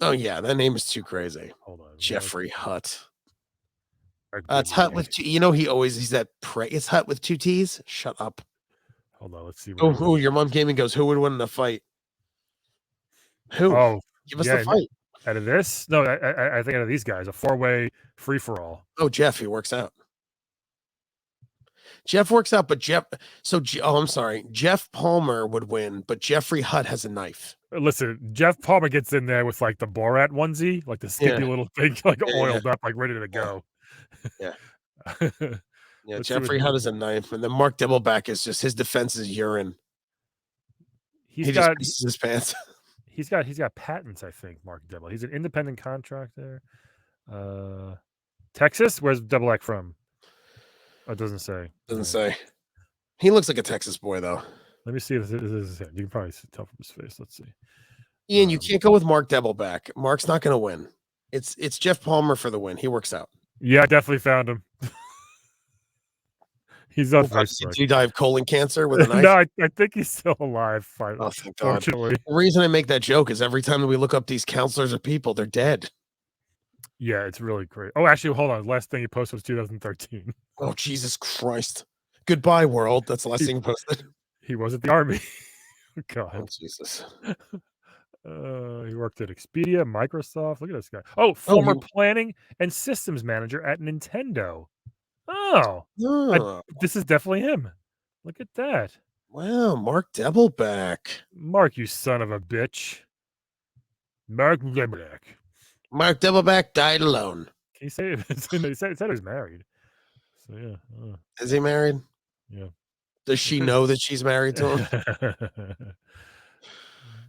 Oh yeah, that name is too crazy. Hold on, Jeffrey Hutt. It's Hutt with two. He's that prey. It's Hutt with 2 T's. Shut up. Hold on, let's see. Oh, your mom came and goes, who would win in a fight? Who? Oh, give us the fight. Out of this? No, I think out of these guys, a 4-way free for all. Oh, Jeff, he works out. Jeff works out, but I'm sorry. Jeff Palmer would win, but Jeffrey Hutt has a knife. Listen, Jeff Palmer gets in there with like the Borat onesie, like the skimpy little thing, like oiled up, like ready to go. Yeah. Yeah, Jeffrey Hutt is a knife, and then Mark Debelback is just his defense is urine. He just pisses his pants. He's got patents, I think. Mark Debelak. He's an independent contractor. Texas. Where's Debelak from? Oh, it doesn't say. Doesn't say. He looks like a Texas boy, though. Let me see if this is him. You can probably tell from his face. Let's see. Ian, you can't go with Mark Debelback. Mark's not going to win. It's Jeff Palmer for the win. He works out. Yeah, I definitely found him. He's on Facebook. Did he die of colon cancer with a knife? No, I think he's still alive. Oh, thank God. The reason I make that joke is every time that we look up these counselors or people, they're dead. Yeah, it's really great. Oh, actually, hold on. Last thing he posted was 2013. Oh, Jesus Christ. Goodbye, world. That's the last thing he posted. He was at the Army. God. Oh, Jesus. He worked at Expedia, Microsoft. Look at this guy. Oh, former planning and systems manager at Nintendo. Oh, this is definitely him. Look at that. Wow, Mark Debelback. Mark, you son of a bitch. Mark Debelback. Mark Debelback died alone. Can you say it? He said he was married. So yeah. Is he married? Yeah. Does she know that she's married to him?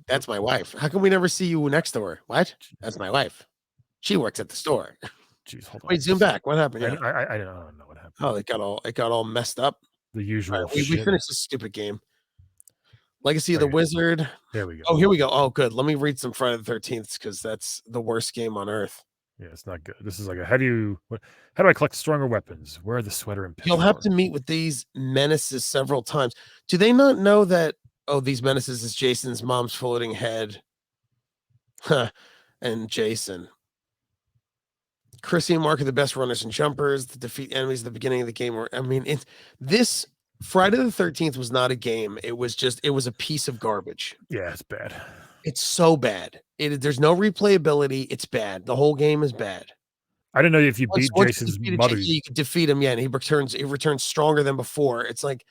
That's my wife. How come we never see you next to her? What? That's my wife. She works at the store. Jeez, hold on. Wait, zoom back. What happened? I don't know what happened. Oh, it got all messed up. The usual. Right, we finished this stupid game. Legacy of the Wizard. There we go. Oh, here we go. Oh, good. Let me read some Friday the 13th because that's the worst game on earth. Yeah, it's not good. This is like how do I collect stronger weapons? Where are the sweater and pitchfork? You'll have to meet with these menaces several times. Do they not know that? Oh, these menaces is Jason's mom's floating head. And Jason. Chrissy and Mark are the best runners and jumpers. The defeat enemies at the beginning of the game. This Friday the 13th was not a game. It was a piece of garbage. Yeah, it's bad. It's so bad. There's no replayability. It's bad. The whole game is bad. I didn't know if you beat Jason's mother. You can defeat him, and he returns stronger than before. It's like,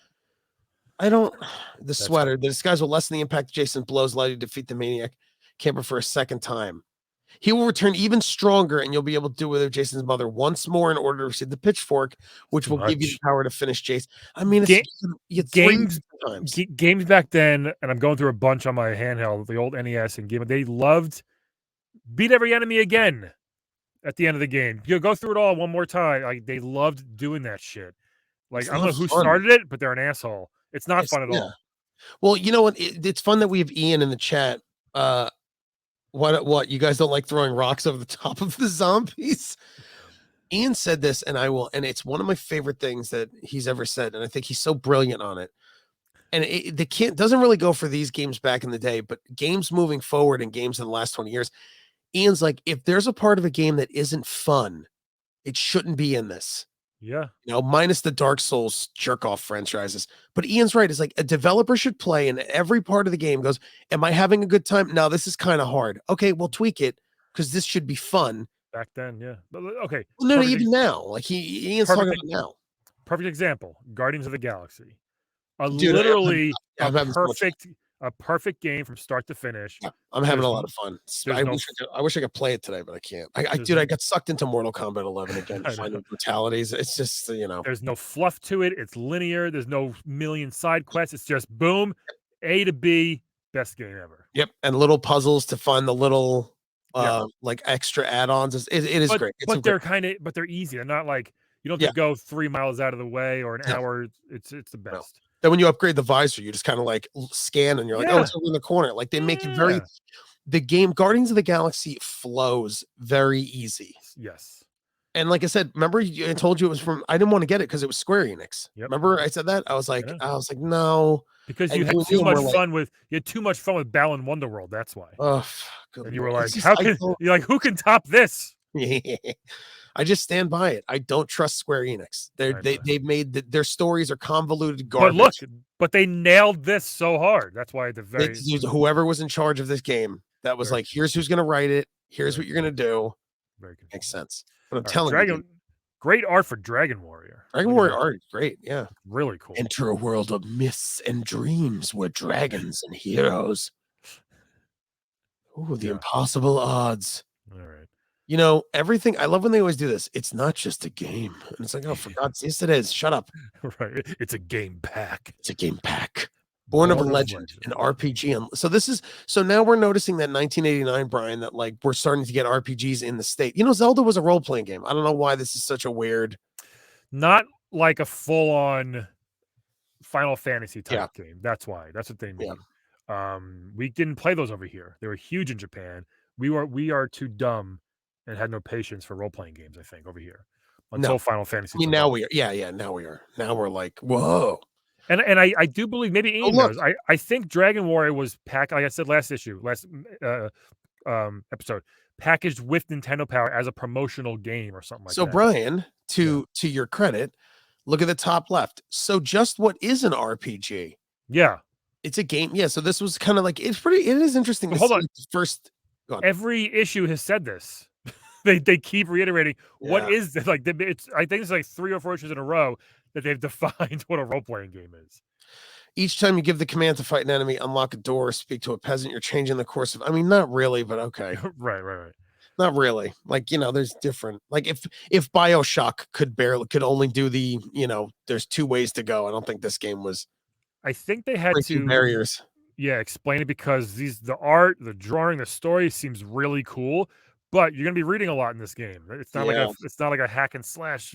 the sweater. The disguise will lessen the impact of Jason's blows, allow you to defeat the maniac camper for a second time. He will return even stronger, and you'll be able to do it with Jason's mother once more in order to receive the pitchfork, which will give you the power to finish Jason. I mean, games back then, and I'm going through a bunch on my handheld, the old NES and game. They loved beat every enemy again at the end of the game. You go through it all one more time. Like they loved doing that shit. Like I don't know who started it, but they're an asshole. It's not fun at all. Well, you know what? It's fun that we have Ian in the chat. What you guys don't like throwing rocks over the top of the zombies? Ian said this, and it's one of my favorite things that he's ever said, and I think he's so brilliant on it. And the kid doesn't really go for these games back in the day, but games moving forward and games in the last 20 years, Ian's like, if there's a part of a game that isn't fun, It shouldn't be in this. Yeah. Minus the Dark Souls jerk off franchises. But Ian's right. It's like a developer should play and every part of the game goes, am I having a good time? No, this is kind of hard. Okay, we'll tweak it because this should be fun. Back then, yeah. But okay. Well, no, even now. Like Ian's talking about now. Perfect example. Guardians of the Galaxy. Dude, Literally I'm a perfect game from start to finish. Yeah, I'm having a lot of fun. I wish I could play it today, but I can't. I got sucked into Mortal Kombat 11 again to find the brutalities. It's just, There's no fluff to it. It's linear. There's no million side quests. It's just boom, A to B, best game ever. Yep, and little puzzles to find the little like extra add-ons. It is great. But they're easy. They're not like you don't have to go 3 miles out of the way or an hour. It's the best. No. Then when you upgrade the visor, you just kind of like scan and you're like, oh, it's over in the corner. Like they make it very. The game Guardians of the Galaxy flows very easy. Yes. And like I said, remember I told you it was from. I didn't want to get it because it was Square Enix. Yep. Remember I said that? I was like, no, because you had too much fun with Balan Wonderworld. That's why. Oh, and you were like, who can top this? I just stand by it. I don't trust Square Enix. They've made their stories are convoluted garbage. But they nailed this so hard. That's why whoever was in charge of this game, that was like, here's who's gonna write it. Here's what you're gonna do. Very good. Makes sense. But I'm telling you, great art for Dragon Warrior. Dragon Warrior art, great, yeah, really cool. Enter a world of myths and dreams where dragons and heroes. Oh, the impossible odds. All right. Everything. I love when they always do this. It's not just a game. And it's like, oh, for God's sake, yes, it is. Shut up. Right. It's a game pack. It's a game pack. Born of a Legend, an RPG. And so now we're noticing that 1989, Brian, that like we're starting to get RPGs in the state. Zelda was a role-playing game. I don't know why this is such a weird. Not like a full-on Final Fantasy type game. That's why. That's what they mean. Yeah. We didn't play those over here. They were huge in Japan. We are too dumb and had no patience for role-playing games, I think, over here. Until Final Fantasy. I mean, now we are. Yeah, now we are. Now we're like, whoa. And I do believe, maybe Ian knows, I think Dragon Warrior was packed, like I said last episode, packaged with Nintendo Power as a promotional game or something like that. So, Brian, to your credit, look at the top left. So just what is an RPG? Yeah. It's a game. Yeah, so this was kind of like, it is interesting. Well, hold on. First, every issue has said this. They keep reiterating, what is this? Like, I think it's like 3 or 4 issues in a row that they've defined what a role-playing game is. Each time you give the command to fight an enemy, unlock a door, speak to a peasant, you're changing the course of. I mean, not really, but okay. Right. Not really. Like, there's different. Like if BioShock could only do the, there's 2 ways to go. I don't think this game was. I think they had to barriers. Yeah, explain it because the art, the drawing, the story seems really cool. But you're gonna be reading a lot in this game. It's not like a hack and slash,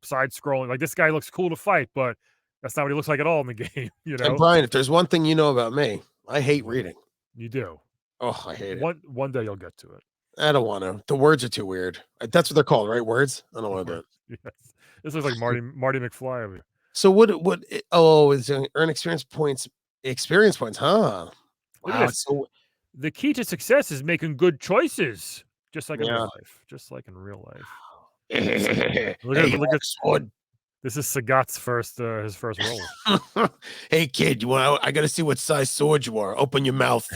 side scrolling. Like, this guy looks cool to fight, but that's not what he looks like at all in the game. And Brian, if there's one thing you know about me, I hate reading. You do. Oh, I hate it. One day you'll get to it. I don't want to. The words are too weird. That's what they're called, right? Words. I don't want to do it. Yes. This looks like Marty McFly over here. So what? Oh, is earn experience points? Experience points, huh? Wow. The key to success is making good choices, just like in real life. Just like in real life. Look at Sword. This is Sagat's his first role. Hey kid, I got to see what size sword you are. Open your mouth.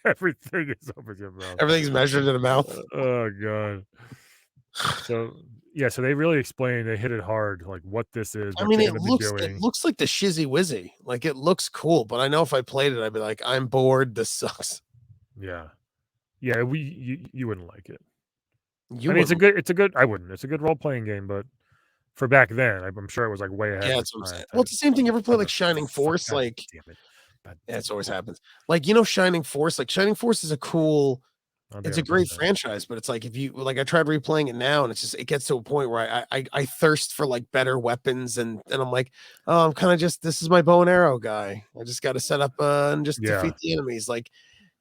Everything is open your mouth. Everything's measured in the mouth. Oh god. So they really explain. They hit it hard, like what this is. I mean, it looks like the Shizzy Wizzy. Like, it looks cool, but I know if I played it, I'd be like, I'm bored. This sucks. Yeah. You wouldn't like it. It's a good. I wouldn't. It's a good role playing game, but for back then, I'm sure it was like way ahead. Yeah, that's what I'm saying. Well, it's the same thing. You ever play like Shining Force? Like, it always happens. Like, Shining Force. Like, Shining Force is a cool. It's a great franchise, but it's like, if you like, I tried replaying it now, and it gets to a point where I thirst for like better weapons, and I'm like, oh, I'm kind of just, this is my bow and arrow guy. I just got to set up and just defeat the enemies. Like,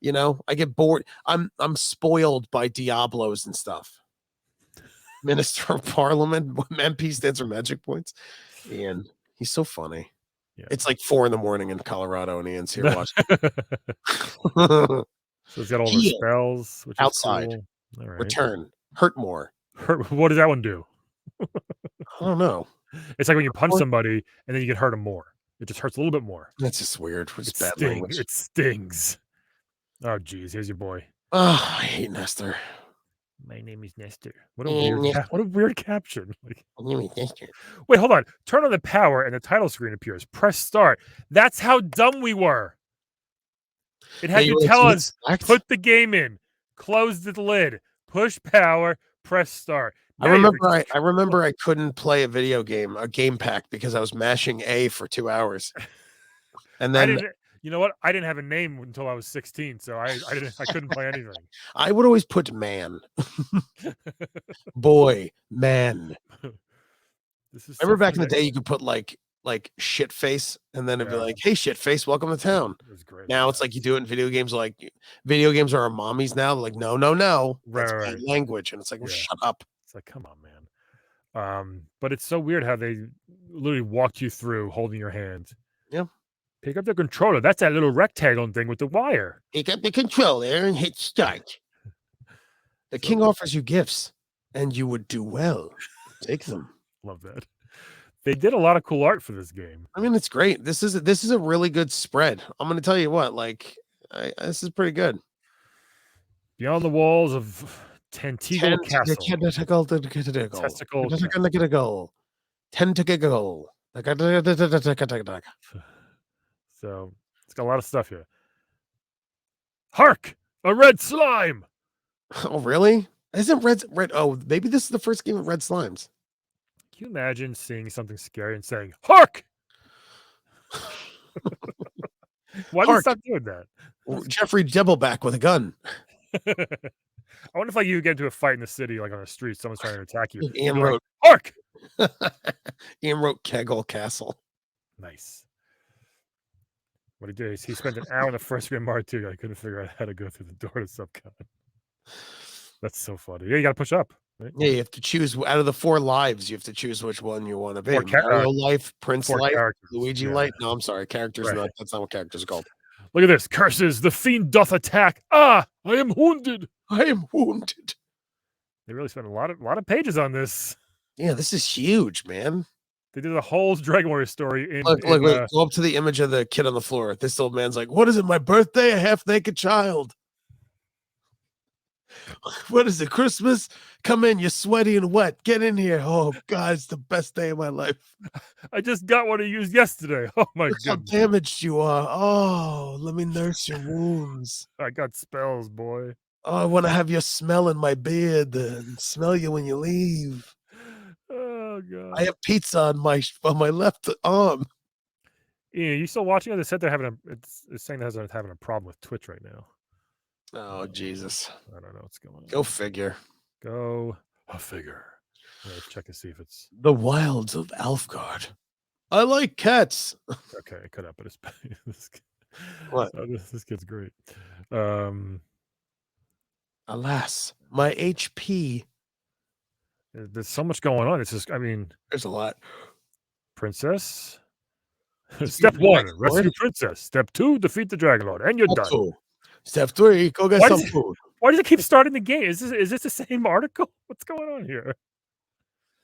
I get bored. I'm spoiled by Diablos and stuff. Minister of Parliament, MP stands for magic points, and he's so funny. Yeah. It's like 4 a.m. in Colorado, and Ian's here watching. So it's got all the spells, which outside. Is cool. All right. Return, hurt more, What does that one do? I don't know. It's like when you punch somebody and then you can hurt them more. It just hurts a little bit more. That's just weird. It's bad Stings. language. It stings. Oh, geez. Here's your boy. Oh, I hate Nestor. My name is Nestor. What a weird caption. Like, Nestor. wait, hold on. Turn on the power and the title screen appears. Press start. That's how dumb we were. It had to tell us, put the game in, close the lid, push power, press start. I remember I couldn't play a video game, a game pack, because I was mashing A for 2 hours. And then you know what? I didn't have a name until I was 16, so I couldn't play anything. I would always put man. Boy, man. Remember back in the day you could put like shit face, and then it'd be like, hey shit face, welcome to town. It was great. Now it's like you do it in video games, like video games are our mommies now. They're like, no. That's bad language. And it's like, well, shut up. It's like, come on, man. But it's so weird how they literally walked you through holding your hand. Yeah. Pick up the controller. That's that little rectangle thing with the wire. Pick up the controller and hit start. The king offers you gifts, and you would do well. Take them. Love that. They did a lot of cool art for this game. I mean, it's great. This is a really good spread. I'm going to tell you what, like, this is pretty good. Beyond the walls of Tentacle Castle. Tentacle. So it's got a lot of stuff here. Hark! A red slime! Oh, really? Isn't red? Oh, maybe this is the first game of red slimes. Can you imagine seeing something scary and saying, Hark! Why do you stop doing that? Jeffrey Devilback with a gun. I wonder if like you get into a fight in the city, like on the street, someone's trying to attack you. Ian wrote Hark! Ian wrote Kegel Castle. Nice. What he did is he spent an hour in the first game Mario 2. I couldn't figure out how to go through the door to Subcon. That's so funny. Yeah, you gotta push up. Right? Yeah, you have to choose out of the 4 lives. You have to choose which one you want to be. Mario life, Prince life, Luigi life. No, I'm sorry, characters. Right. That's not what characters are called. Look at this. Curses. The fiend doth attack. Ah, I am wounded. I am wounded. They really spent a lot of pages on this. Yeah, this is huge, man. They did a whole Dragon Warrior story. Look, go up to the image of the kid on the floor. This old man's like, what is it, my birthday? A half-naked child. What is it, Christmas? Come in, you're sweaty and wet. Get in here. Oh, God, it's the best day of my life. I just got one I used yesterday. Oh, my God. How damaged you are. Oh, let me nurse your wounds. I got spells, boy. Oh, I want to have your smell in my beard and smell you when you leave. Oh, God. I have pizza on my left arm. Yeah, you still watching? They said they're having it's saying they're having a problem with Twitch right now. Oh, Jesus. I don't know what's going on. Go figure. Go figure. Let's check and see if it's the wilds of Alfgard. I like cats. Okay, I cut out, but it's what? Oh, this kid's great. Alas, my HP. There's so much going on. It's just, I mean, there's a lot. Princess. Step 1, rescue princess. Step 2, defeat the Dragon Lord, and you're done. 2. Step 3, go get some food. Why does it keep starting the game? Is this the same article? What's going on here?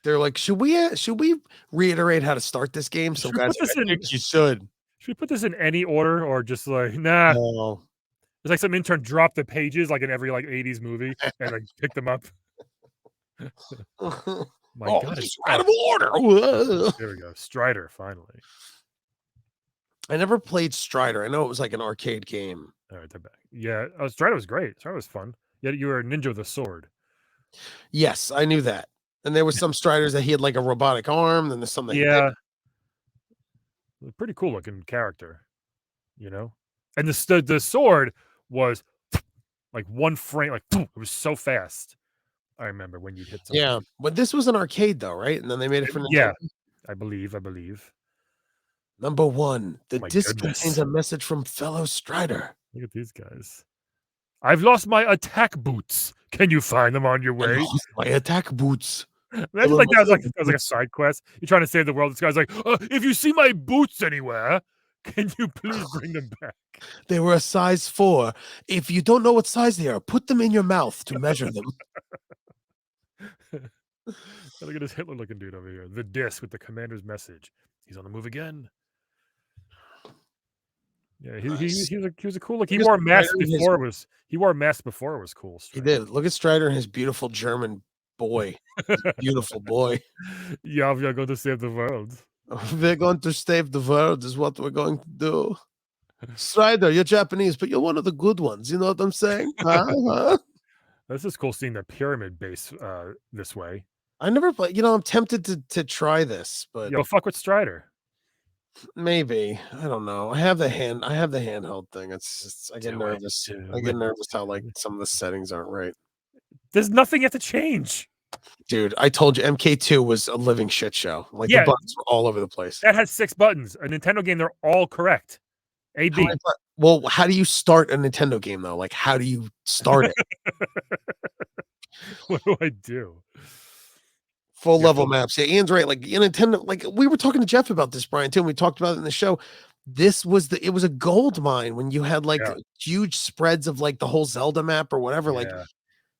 They're like, should we reiterate how to start this game? Some guys, I think you should. Should we put this in any order or just like, nah? No. It's like some intern dropped the pages like in every like 80s movie and like picked them up. My God, it's out of order. There we go. Strider, finally. I never played Strider. I know it was like an arcade game. All right, they're back. Yeah, Strider was great. Strider was fun. Yeah, you were a ninja with a sword. Yes, I knew that. And there was some Striders that he had like a robotic arm. Then there's something. Yeah, pretty cool looking character, you know. And the sword was like one frame, like it was so fast. I remember when you hit something. Yeah, but this was an arcade though, right? And then they made it for Nintendo. Yeah, I believe. Number 1, the disc contains a message from fellow Strider. Look at these guys. I've lost my attack boots. Can you find them on your way? My attack boots. Imagine like that was like a side quest. You're trying to save the world. This guy's like, if you see my boots anywhere, can you please bring them back? They were a size 4. If you don't know what size they are, put them in your mouth to measure them. Look at this Hitler-looking dude over here. The disc with the commander's message. He's on the move again. Yeah, Nice. he was a cool look. He Look at wore a mask Strider and his- before it was he wore a mask before it was cool. He did. Look at Strider and his beautiful German boy. Beautiful boy. Yeah, we are going to save the world. We're going to save the world is what we're going to do. Strider, you're Japanese, but you're one of the good ones. You know what I'm saying? Huh? This is cool seeing the pyramid base this way. I never play. You know, I'm tempted to try this, but Yo, fuck with Strider. maybe I don't know. I have the handheld thing. It's just I get Do it, nervous. do I get it. nervous how like some of the settings aren't right. There's nothing you have to change. Dude, I told you MK2 was a living shit show. Like Yeah. the buttons were all over the place. That has 6 buttons. A Nintendo game, they're all correct. A, How B. many Well, how do you start a Nintendo game though? Like, how do you start it? What do I do? Full Yeah, level full- maps. Yeah, Ian's right. Like Nintendo, like we were talking to Jeff about this, Brian, too. And we talked about it in the show. It was a gold mine when you had like Yeah. huge spreads of like the whole Zelda map or whatever. Like, Yeah.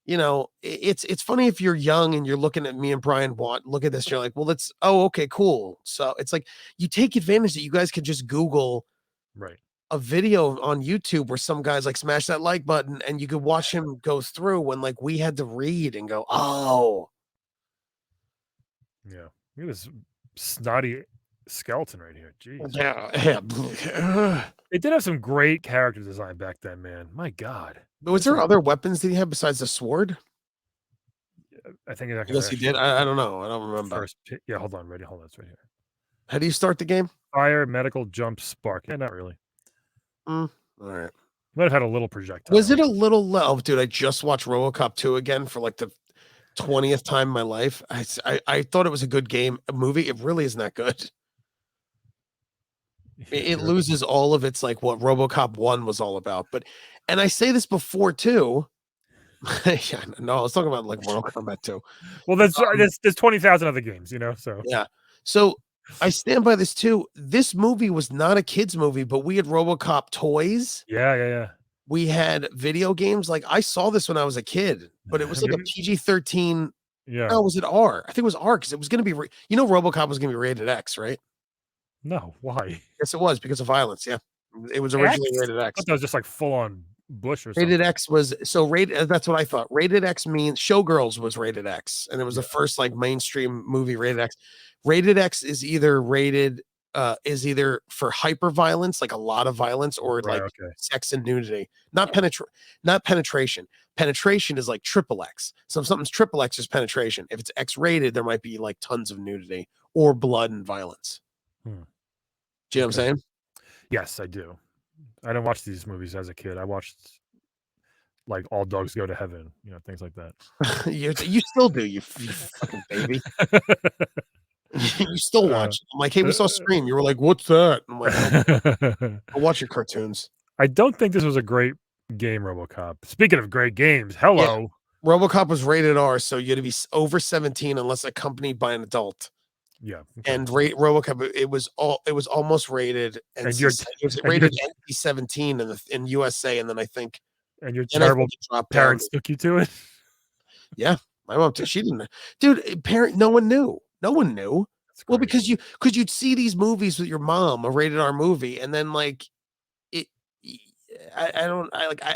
you know, it's funny if you're young and you're looking at me and Brian look at this, you're like, well, okay, cool. So it's like you take advantage that you guys could just Google Right. a video on YouTube where some guys like smash that like button and you could watch him go through when like we had to read and go, oh, Yeah. Look at this snotty skeleton right here. Jeez. yeah. They did have some great character design back then, man. My God. But was there other weapons that he had besides the sword? I think it's I guess he did. I don't know. I don't remember. Yeah, hold on. Ready? Hold on. It's right here. How do you start the game? Fire, medical, jump, spark. Yeah, not really. All right. Might have had a little projectile. Was it a little low? Oh, dude, I just watched RoboCop 2 again for like the 20th time in my life. I thought it was a good game, a movie. It really isn't that good. It loses all of its like what RoboCop 1 was all about. And I say this before too. Yeah, no, I was talking about like Mortal Kombat 2. Well, there's 20,000 other games, you know. So yeah. So I stand by this too. This movie was not a kids movie, but we had RoboCop toys. Yeah. We had video games. Like I saw this when I was a kid, but it was like a PG-13. Yeah. No, was it R? I think it was R because it was going to be. RoboCop was going to be rated X, right? No, why? Yes, it was because of violence. Yeah, it was originally rated I X. thought that was just like full on Bush or something. Rated X was so rated. That's what I thought. Rated X means Showgirls was rated X, and it was the first like mainstream movie rated X. Rated X is either for hyper violence, like a lot of violence, or like sex and nudity. Not penetration. Penetration is like triple X. So if something's triple X is penetration. If it's X rated, there might be like tons of nudity or blood and violence. Do you know what I'm saying? Yes, I do. I didn't watch these movies as a kid. I watched like All Dogs Go to Heaven, you know, things like that. you still do, you fucking baby. You still watch. I'm like, hey, we saw Scream. You were like, what's that? I'm like, I'll watch your cartoons. I don't think this was a great game, RoboCop. Speaking of great games, hello. Yeah. RoboCop was rated R, so you had to be over 17 unless accompanied by an adult. Yeah. Okay. And RoboCop, it was almost rated, and it was rated NC-17 in USA, and then I think. And your terrible parents took you to it. Yeah, my mom. She didn't. Dude, no one knew. No one knew. Well, because you'd see these movies with your mom, a rated R movie, and then like it.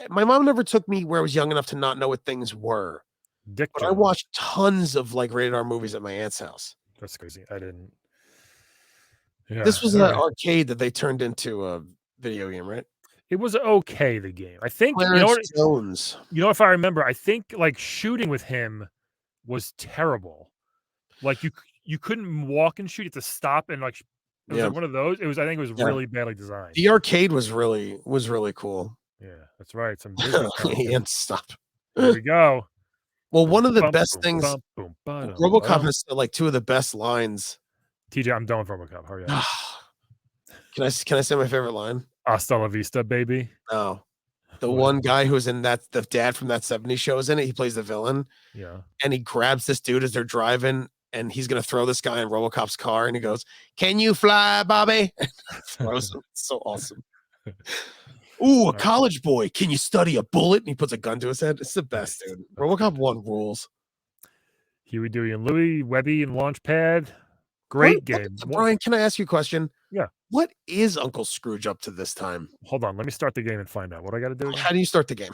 My mom never took me where I was young enough to not know what things were. But I watched tons of like rated R movies at my aunt's house. That's crazy. I didn't. Yeah. This was an arcade that they turned into a video game, right? It was okay, the game. I think Jones. You know, if I remember, I think like shooting with him was terrible. Like you couldn't walk and shoot. You had to stop and like it was like one of those. I think it was really badly designed. The arcade was really cool. Yeah, that's right. Some and stop. There we go. Well, one of the best things, RoboCop has like two of the best lines. TJ, I'm done with RoboCop. Hurry up. Can I say my favorite line? Hasta la vista, baby. No. The one guy who's in that, the dad from that 70s show is in it. He plays the villain. Yeah. And he grabs this dude as they're driving, and he's going to throw this guy in RoboCop's car, and he goes, "Can you fly, Bobby?" Throws him. It's so awesome. Ooh, a college boy. Can you study a bullet? And he puts a gun to his head. It's the best, dude. RoboCop 1 rules. Huey, Dewey, and Louie, Webby, and Launchpad. Great game. Brian, can I ask you a question? Yeah. What is Uncle Scrooge up to this time? Hold on. Let me start the game and find out what I got to do. How do you start the game?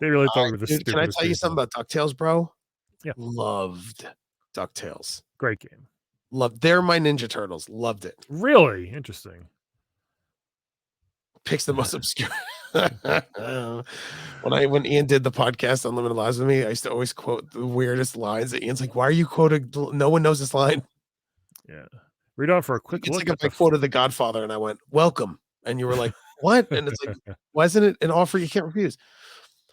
They really thought we were the dude, can I tell you something about DuckTales, bro? Yeah. Loved DuckTales. Great game. They're my Ninja Turtles. Loved it. Really interesting. Picks the most obscure. When Ian did the podcast Unlimited Lives with me, I used to always quote the weirdest lines. Ian's like, "Why are you quoting? No one knows this line." Yeah. Read on for a quick it's look. Like if I quoted The Godfather and I went, "Welcome," and you were like, "What?" And it's like, why isn't it an offer you can't refuse?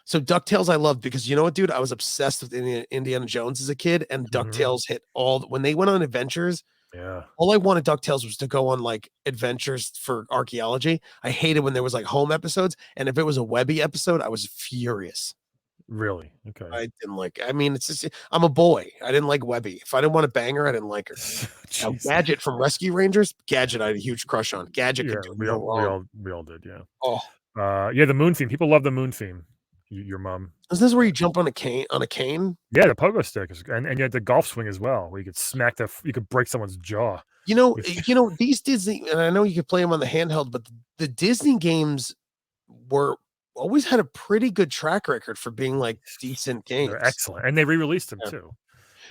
So DuckTales I loved because you know what, dude? I was obsessed with Indiana Jones as a kid, and DuckTales hit when they went on adventures. Yeah. All I wanted DuckTales was to go on like adventures for archaeology. I hated when there was like home episodes, and if it was a Webby episode, I was furious. Really? Okay. I didn't like. I mean, it's just I'm a boy. I didn't like Webby. If I didn't want to bang her, I didn't like her. Now, Gadget from Rescue Rangers, Gadget, I had a huge crush on. Gadget could do we no wrong. all did. Yeah. Oh, yeah. The moon theme. People love the moon theme. Your mom. Is this where you jump on a cane? Yeah, the pogo stick is, and you had the golf swing as well, where you could smack you could break someone's jaw. You know these Disney, and I know you could play them on the handheld, but the Disney games always had a pretty good track record for being like decent games. They're excellent, and they re-released them too.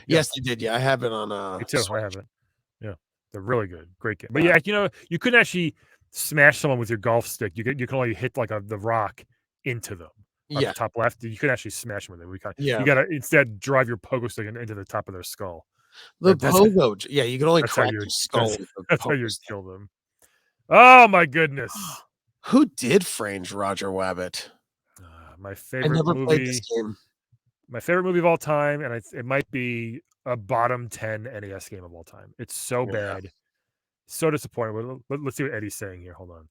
Yes, they did. Yeah, I have it on. Me too. I have it. Yeah, they're really good. Great game. But yeah, you couldn't actually smash someone with your golf stick. You can only hit like the rock into them. Yeah, the top left. You could actually smash them with it. You got to instead drive your pogo stick into the top of their skull. The pogo, yeah, you can only crack your skull. That's how you kill them. Oh my goodness! Who did Frange Roger Rabbit? My favorite I never movie. played this game. My favorite movie of all time, and it might be a bottom 10 NES game of all time. It's so bad, so disappointing. Let's see what Eddie's saying here. Hold on.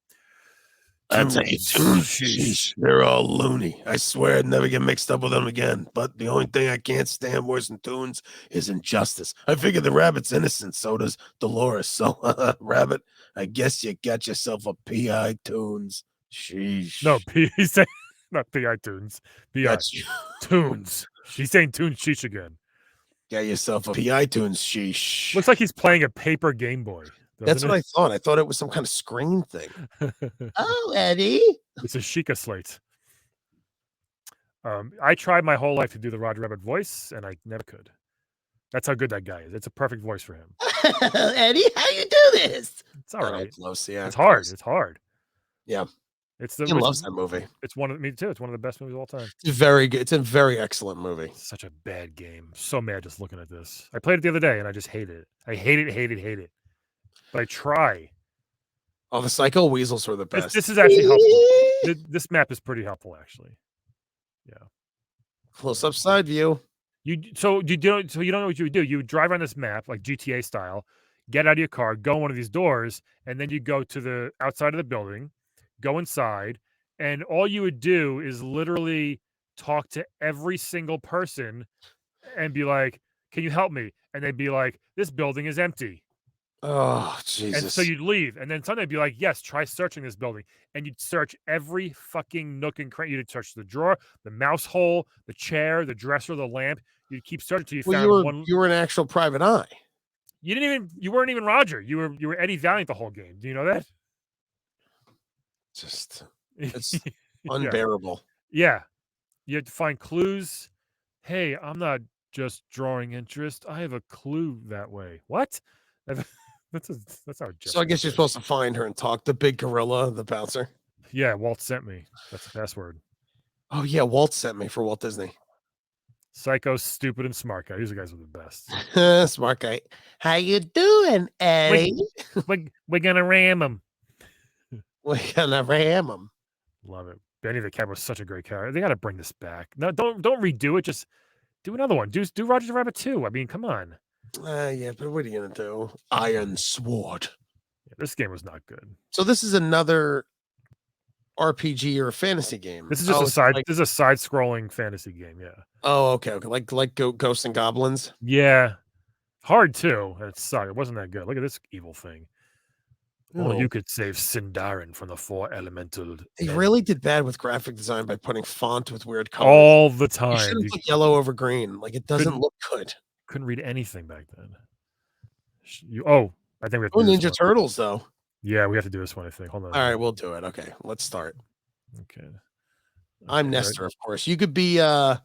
They're all loony. I swear I'd never get mixed up with them again. But the only thing I can't stand worse than Toons is injustice. I figure the rabbit's innocent, so does Dolores. So, Rabbit, I guess you got yourself a P.I. Toons. Sheesh. No, he's saying not P.I. Toons. P.I. Toons. She's saying Toons sheesh again. Got yourself a P.I. Toons. Sheesh. Looks like he's playing a paper Game Boy. That's what I thought. I thought it was some kind of screen thing. Oh, Eddie. It's a Sheikah slate. I tried my whole life to do the Roger Rabbit voice, and I never could. That's how good that guy is. It's a perfect voice for him. Eddie, how you do this? It's all right. Close, yeah. It's hard. It's hard. Yeah. He loves that movie. It's me too. It's one of the best movies of all time. It's very good. It's a very excellent movie. It's such a bad game. So mad just looking at this. I played it the other day, and I just hate it. I hate it. But I try. Oh, the Psycho Weasels were the best. This is actually helpful. This map is pretty helpful, actually. Yeah. Close-up side view. You don't know what you would do. You would drive around this map like GTA style, get out of your car, go in one of these doors, and then you go to the outside of the building, go inside, and all you would do is literally talk to every single person and be like, "Can you help me?" And they'd be like, "This building is empty." Oh, Jesus. And so you'd leave, and then somebody would be like, "Yes, try searching this building." And you'd search every fucking nook and cranny. You'd search the drawer, the mouse hole, the chair, the dresser, the lamp. You'd keep searching until you found one. You were an actual private eye. You weren't even Roger. You were Eddie Valiant the whole game. Do you know that? It's unbearable. Yeah. You had to find clues. Hey, I'm not just drawing interest. I have a clue that way. What? That's our. So I guess you're supposed to find her and talk. The big gorilla, the bouncer. Yeah, Walt sent me. That's the password. Oh yeah, Walt sent me for Walt Disney. Psycho, stupid, and smart guy. These guys are the best. Smart guy. How you doing, Eddie? We're gonna ram him. We're gonna ram him. Love it. Benny the Cat was such a great character. They got to bring this back. No, don't redo it. Just do another one. Do Roger the Rabbit 2. I mean, come on. Yeah, but what are you gonna do? Iron Sword. Yeah, this game was not good. So this is another RPG or a fantasy game. This is just this is a side-scrolling fantasy game. Yeah. Oh, okay. Like Ghosts and Goblins. Yeah. Hard too. It sucked. It wasn't that good. Look at this evil thing. Only Oh, you could save Sindarin from the 4 elemental. they men. really did bad with graphic design by putting font with weird colors. All the You time. should have You put yellow over green. Like, it doesn't couldn't look good. couldn't read anything back then. Oh, I think we have to Oh, do this Ninja one. Turtles, though. Yeah, we have to do this one, I think. Hold on. All right, we'll do it. Okay, let's start. Okay. I'm Okay, Nestor, of course. You could be I'll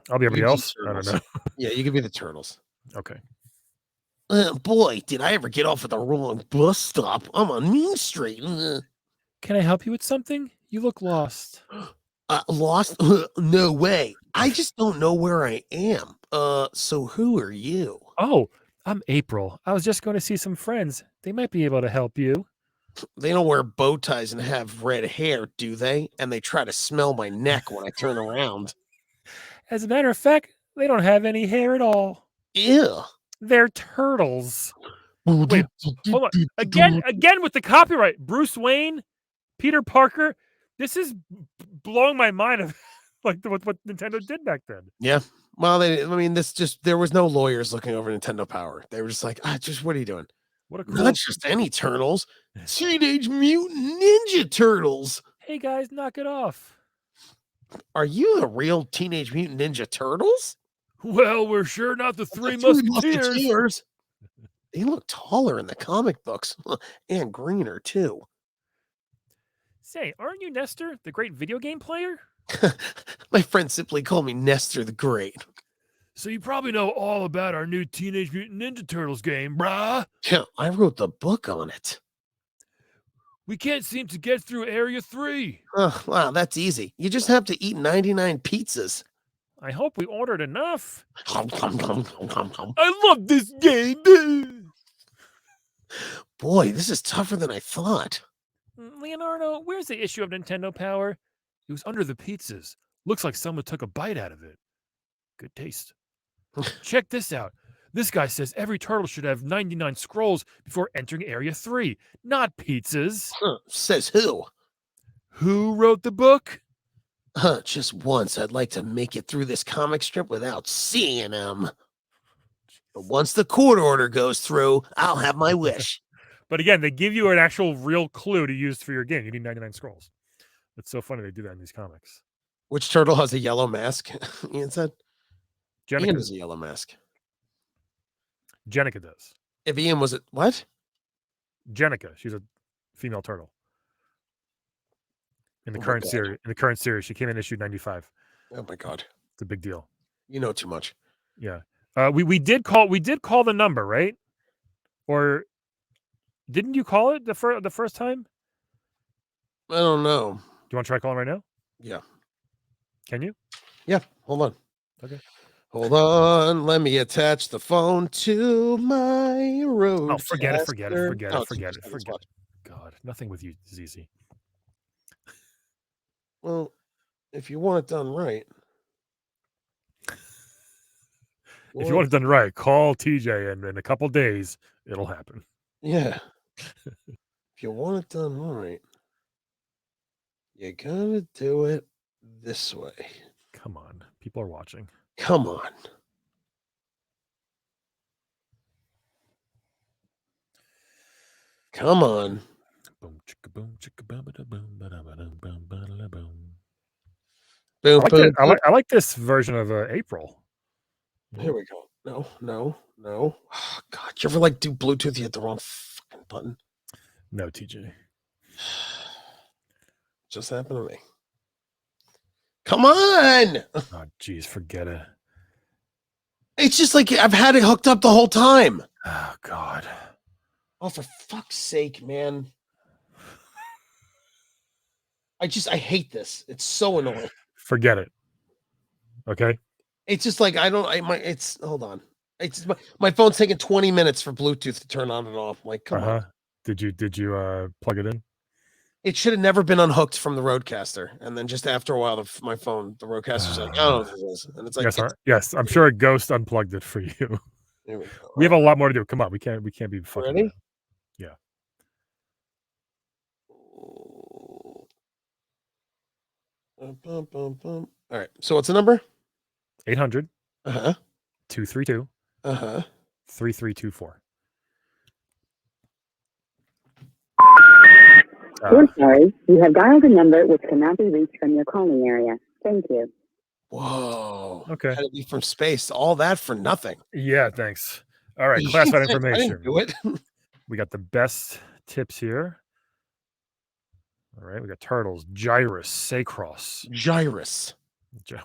be everybody you be else. I don't Turtles. know. Yeah, you could be the Turtles. Okay. Boy, did I ever get off at the wrong bus stop. I'm on Main Street. Can I help you with something? You look lost. Lost? No way. I just don't know where I am. So who are you? Oh, I'm April. I was just going to see some friends. They might be able to help you. They don't wear bow ties and have red hair, do they? And they try to smell my neck when I turn around. As a matter of fact, they don't have any hair at all. Ew. They're turtles. Wait, hold on. Again with the copyright. Bruce Wayne, Peter Parker. This is blowing my mind of like what Nintendo did back then. Yeah. Well, there was no lawyers looking over Nintendo Power. They were just like, what are you doing? What a cool. Not just any turtles. Teenage Mutant Ninja Turtles. Hey guys, knock it off. Are you the real Teenage Mutant Ninja Turtles? Well, we're sure not the Three Musketeers. They look taller in the comic books and greener too. Say, aren't you Nestor, the great video game player? My friends simply call me Nestor the Great. So you probably know all about our new Teenage Mutant Ninja Turtles game, brah. Yeah, I wrote the book on it. We can't seem to get through Area 3. Oh, wow, that's easy. You just have to eat 99 pizzas. I hope we ordered enough. I I love this game. Boy, this is tougher than I thought. Leonardo, where's the issue of Nintendo Power? It was under the pizzas. Looks like someone took a bite out of it. Good taste. Check this out. This guy says every turtle should have 99 scrolls before entering Area 3, not pizzas. Says who? Who wrote the book? Just once, I'd like to make it through this comic strip without seeing him. But once the court order goes through, I'll have my wish. But again, they give you an actual real clue to use for your game. You need 99 scrolls. It's so funny they do that in these comics. Which turtle has a yellow mask? Ian said. Jenica. Ian has a yellow mask. Jenica does. If Ian was it, what? Jenica, she's a female turtle. In the current series, she came in issue 95. Oh my god, it's a big deal. You know too much. Yeah, we did call the number, right? Or didn't you call it the first time? I don't know. Do you want to try calling right now? Yeah. Can you? Yeah. Hold on. Okay. Hold on. Let me attach the phone to my road. Oh, forget it. God, nothing with you is easy. Well, if you want it done right. If you want it done right, call TJ, and in a couple days, it'll happen. Yeah. If you want it done right, you gotta do it this way. Come on. People are watching. Come on. Come on. Boom, chicka boom, chicka boom, ba boom, ba boom, boom, ba boom. Boom, I like this version of April. Here we go. No. Oh, God, you ever do Bluetooth? You hit the wrong fucking button. No, TJ. Just happened to me. Come on. Oh, geez, forget it. It's just like I've had it hooked up the whole time. Oh, God. Oh, for fuck's sake, man. I hate this. It's so annoying. Forget it. Okay. It's just like hold on. It's my phone's taking 20 minutes for Bluetooth to turn on and off. I'm like, come on. Did you plug it in? It should have never been unhooked from the Roadcaster, and then just after a while, my phone, the Roadcaster's like, "Oh, this is," and it's like, yes, I'm sure a ghost unplugged it for you. There we go. We have a lot more to do. Come on, we can't be fucking. Ready? Yeah. All right. So what's the number? 800. 232. 3324. We're sorry. You have dialed a number which cannot be reached from your calling area. Thank you. Whoa. Okay. Had to be from space. All that for nothing. Yeah, thanks. All right, classified I information. didn't do it. We got the best tips here. All right, we got Turtles, Gyrus, Sacross. Gyrus.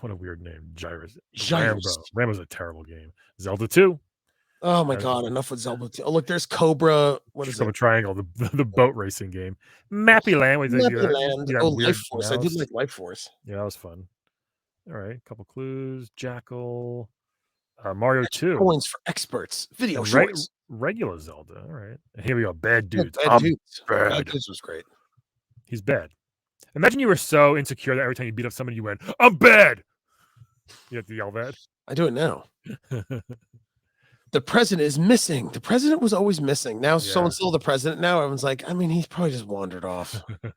What a weird name, Gyrus. Gyrus. Rambo's a terrible game. Zelda 2. Oh my God! Enough with Zelda 2. Oh, look, there's Cobra. What is Cobra it? Triangle, the boat racing game. Mappy Land. Mappy Land. Oh, Life Force. I did like Life Force. Yeah, that was fun. All right, a couple clues. Jackal. Mario 2. Coins for experts. Video shorts. Regular Zelda. All right. And here we go. Bad Dudes. Bad Dudes. Bad Dudes was great. He's bad. Imagine you were so insecure that every time you beat up somebody, you went, "I'm bad." You have to yell that. I do it now. The president is missing. The president was always missing. Now someone's still the president. Now everyone's like, I mean, he's probably just wandered off. Let's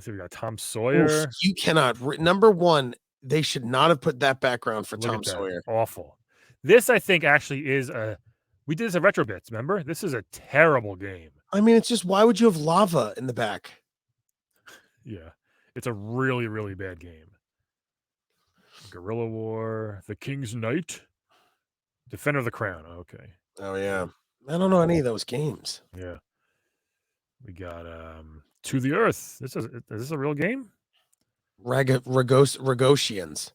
see, we got Tom Sawyer. Oof, you cannot. Number one, they should not have put that background for Tom Sawyer. Awful. This, I think, actually is we did this at Retro Bits, remember? This is a terrible game. I mean, it's just, why would you have lava in the back? Yeah. It's a really, really bad game. Guerrilla War, The King's Knight, Defender of the Crown. Okay. Oh, yeah. I don't know any of those games. Yeah. We got To the Earth. Is this a real game? Ragosians.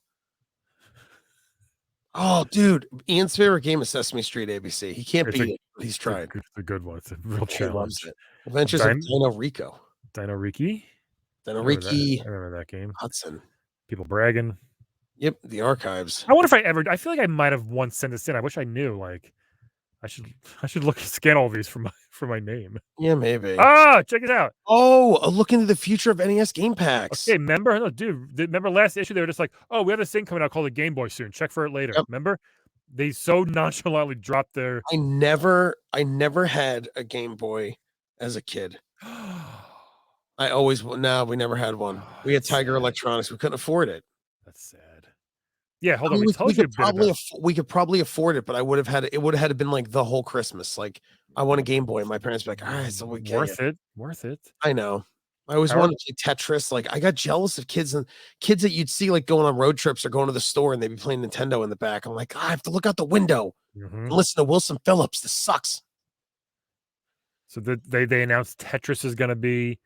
Oh, dude. Ian's favorite game is Sesame Street ABC. He can't beat it. He's tried. It's a good one. It's a real challenge. It. Adventures of Dino Rico. Dino Riki? Dino Riki. I remember that game. Hudson. People bragging. Yep, the archives. I wonder if I feel like I might have once sent this in. I wish I knew. Like, I should look scan all these for my name. Yeah, maybe. Ah, check it out. Oh, a look into the future of NES game packs. Okay, remember last issue they were just like, oh, we have this thing coming out called the Game Boy soon. Check for it later. Yep. Remember? They so nonchalantly dropped their. I never had a Game Boy as a kid. we never had one. We had Tiger Electronics. We couldn't afford it. That's sad. Yeah, hold on. We could probably afford it, but it would have had to been like the whole Christmas. Like, I want a Game Boy, and my parents would be like, all right, so we get worth it. I know. I always wanted to play Tetris. Like, I got jealous of kids that you'd see like going on road trips or going to the store and they'd be playing Nintendo in the back. I'm like, I have to look out the window and listen to Wilson Phillips. This sucks. So they announced Tetris is going to be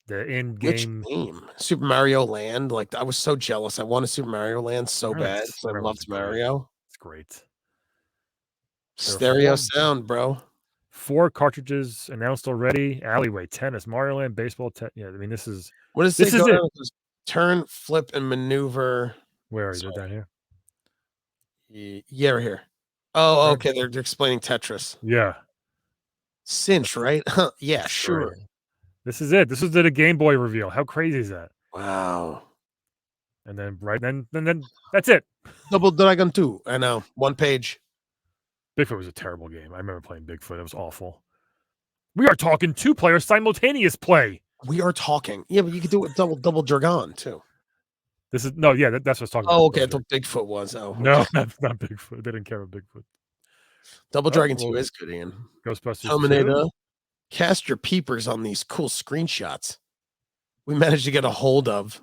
the in-game game. Super Mario Land. Like, I was so jealous. I wanted Super Mario Land so bad. So I loved Mario. It's great. Stereo sound, bro. 4 cartridges announced already. Alleyway, tennis, Mario Land, baseball. Yeah, I mean, this is. What does this is it? Turn, flip, and maneuver. Where are you? Down here? Yeah, right here. Oh, okay. They're explaining Tetris. Yeah. Cinch, right? Yeah, sure. This is it. This is the Game Boy reveal. How crazy is that? Wow. And then then that's it. Double Dragon 2. I know. 1 page. Bigfoot was a terrible game. I remember playing Bigfoot. It was awful. We are talking 2-player simultaneous play. We are talking. Yeah, but you could do it double Dragon too. This is that's what I was talking about. Oh, okay. I thought Bigfoot was. Oh, no, not Bigfoot. They didn't care about Bigfoot. Double Dragon 2 is good, Ian. Ghostbusters Terminator. 2. Cast your peepers on these cool screenshots we managed to get a hold of.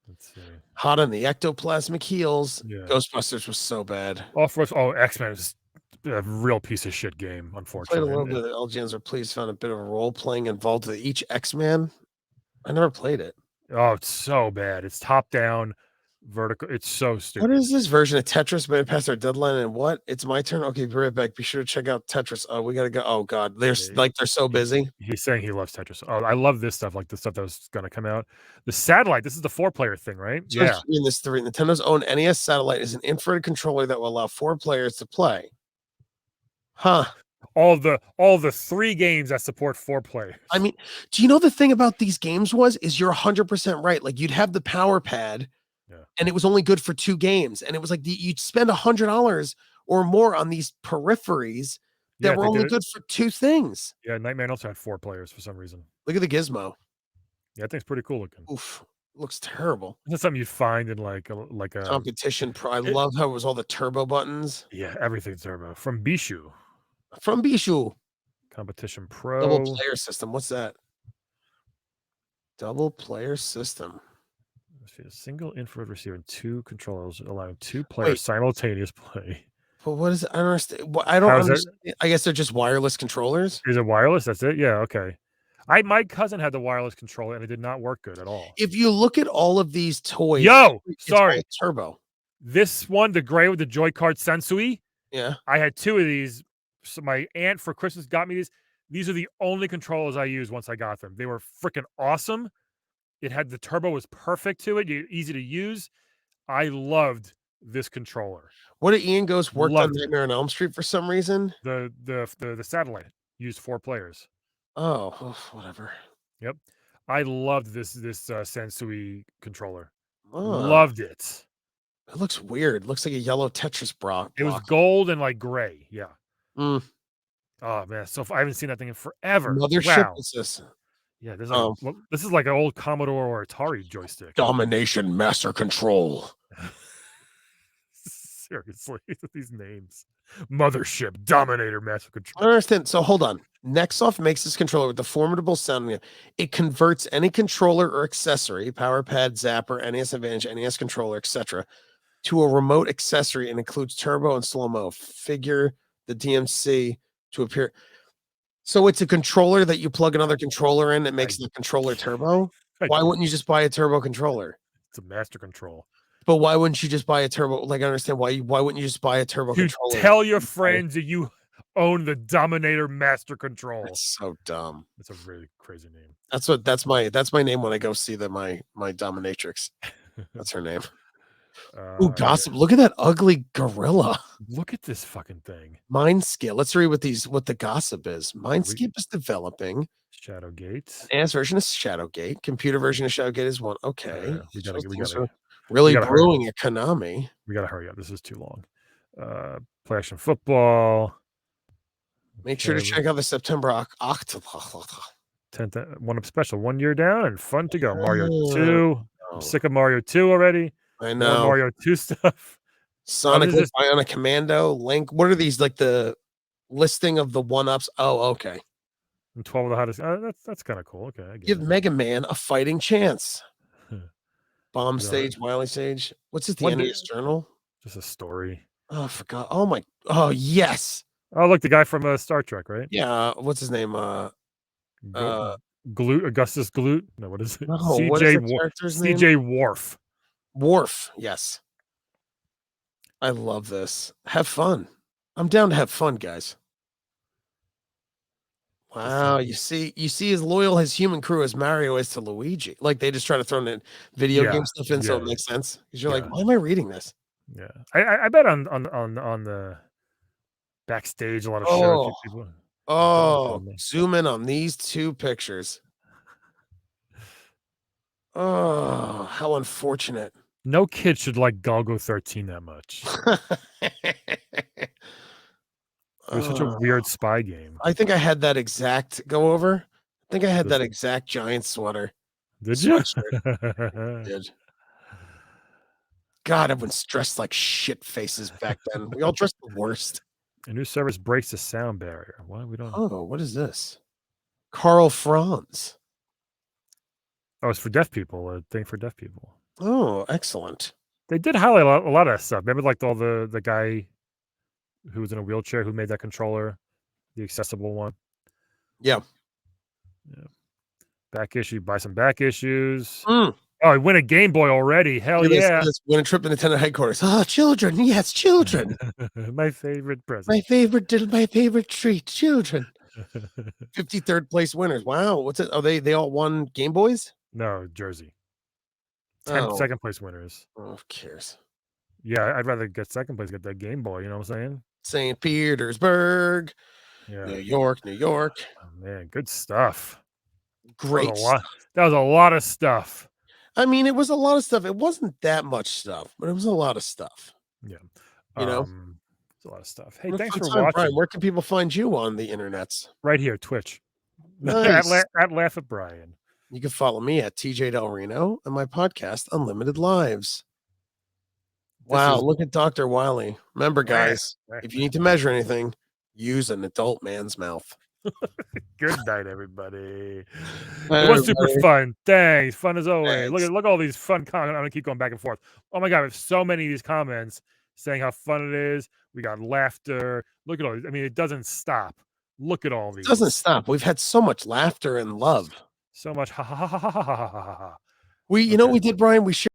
Let's see. Hot on the ectoplasmic heels. Yeah. Ghostbusters was so bad. X-Men is a real piece of shit game, unfortunately. Played a little bit of LGNs, or please found a bit of a role playing involved with each X-Man. I never played it. Oh, it's so bad. It's top down, vertical. It's so stupid. What is this version of Tetris? Made past our deadline, and what? It's my turn. Okay, be right back. Be sure to check out Tetris. Oh, we gotta go. Oh God, they're so busy. He's saying he loves Tetris. Oh, I love this stuff, like the stuff that was gonna come out. The satellite. This is the 4-player thing, right? So yeah. Nintendo's own NES satellite is an infrared controller that will allow 4 players to play. Huh. All the 3 games that support 4 players. I mean, do you know the thing about these games is you're 100% right. Like, you'd have the power pad. And it was only good for 2 games. And it was like you'd spend $100 or more on these peripheries that were only good for 2 things. Yeah, Nightmare also had 4 players for some reason. Look at the gizmo. Yeah, I think it's pretty cool looking. Oof, looks terrible. That's something you'd find in like a competition. I love how it was all the turbo buttons. Yeah, everything's turbo. From Bishu. From Bishu. Competition Double Pro. player system. What's that? Double player system. Let's see, a single infrared receiver and 2 controllers allowing 2 Wait. players simultaneous play. But what is it? I don't understand. I don't How's that? understand. I guess they're just wireless controllers. Is it wireless? That's it? Yeah, okay. My cousin had the wireless controller and it did not work good at all. If you look at all of these toys, Yo, it's sorry. all turbo. This one, the gray with the Joy-Card Sensui, Yeah. I had 2 of these. So my aunt for Christmas got me these. These are the only controllers I used once I got them. They were freaking awesome. It had the turbo was perfect to it. Easy to use. I loved this controller. What did Ian Ghost worked on Loved it. Nightmare on Elm Street for some reason? The satellite used 4 players. Oh, whatever. Yep. I loved this Sensui controller. Oh, Loved it. it looks weird. Looks like a yellow Tetris block. It was gold and like gray. Yeah. Mm. Oh man, so I haven't seen that thing in forever. Mothership Wow. is this. Yeah, there's like this is like an old Commodore or Atari joystick. Domination Master Control. Seriously, these names. Mothership, Dominator, Master I Control. don't understand. So hold on. Nexoft makes this controller with the formidable sound. It converts any controller or accessory, power pad, zapper, NES Advantage, NES controller, etc., to a remote accessory and includes turbo and slow-mo. Figure the DMC to appear. So it's a controller that you plug another controller in that makes the controller turbo. Why wouldn't you just buy a turbo controller? It's a Master Control. But why wouldn't you just buy a turbo? Like, I understand why wouldn't you just buy a turbo controller? Tell your friends that you own the Dominator Master Control. That's so dumb. It's a really crazy name. That's my name when I go see my dominatrix. That's her name. Ooh, gossip. Yeah. Look at that ugly gorilla. Look at this fucking thing. Mindscape. Let's read what the gossip is. Mindscape is developing. Shadowgate. NAS version of Shadowgate. Computer version of Shadowgate is one. Okay. We gotta really brewing at Konami. We gotta hurry up. This is too long. Play action football. Make sure to check out the September 10th one up special. 1 year down and fun to go. Mario 2. I'm sick of Mario 2 already. I know. More Mario 2 stuff. Sonic Bionic Commando, Link. What are these? Like the listing of the one-ups? Oh, okay. And 12 of the hottest. That's kind of cool. Okay. Give Mega Man a fighting chance. Bomb Stage, Wily Stage. What's it? The NES Journal? Just a story. Oh, I forgot. Oh my. Oh yes. Oh look, the guy from Star Trek, right? Yeah. What's his name? Glute, Augustus Glute. No, what is it? No, CJ Worf. Worf. Yes. I love this. Have fun. I'm down to have fun, guys. Wow, you see as loyal his human crew as Mario is to Luigi. Like they just try to throw in video game stuff in, so it makes sense. Because you're like, why am I reading this? Yeah, I bet on the backstage a lot of shows. People. Oh, zoom in on these 2 pictures. Oh, how unfortunate. No kid should like Golgo 13 that much. It was such a weird spy game. I think I had that exact go over. I think I had that exact giant sweater. Did you? Did. God, everyone's dressed like shit faces back then. We all dressed the worst. A new service breaks the sound barrier. Why we don't? Oh, what is this? Carl Franz. Oh, it's for deaf people. A thing for deaf people. Oh, excellent. They did highlight a lot of stuff. Remember, like all the guy who was in a wheelchair who made that controller, the accessible one. Yeah. Back issue. Buy some back issues. Mm. Oh, I win a Game Boy already. Hell yeah. Let's win a trip to Nintendo headquarters. Oh, children. Yes, children. My favorite present. My favorite treat. Children. 53rd place winners. Wow. What's it? Oh, they all won Game Boys? No, Jersey. 10 second place winners. Oh, who cares? Yeah, I'd rather get second place, get that Game Boy. You know what I'm saying? St. Petersburg. Yeah. New York. Oh, man, good stuff. Great. That was a lot of stuff. I mean, it was a lot of stuff. It wasn't that much stuff, but it was a lot of stuff. Yeah. You know? It's a lot of stuff. Hey, thanks for watching. Brian, where can people find you on the internets? Right here, Twitch. Nice. at Laugh at Brian. You can follow me at TJ Del Reno and my podcast, Unlimited Lives. Wow, look at Dr. Wiley. Remember, guys, if you need to measure anything, use an adult man's mouth. Good night, everybody. Bye, It was super everybody. fun. Thanks. Fun as always. Thanks. Look at all these fun comments. I'm gonna keep going back and forth. Oh my god, there's so many of these comments saying how fun it is. We got laughter. Look at all these. I mean, it doesn't stop. Look at all It these. doesn't stop. We've had so much laughter and love. So much ha ha ha ha ha ha ha ha. You know what we did, Brian? We shared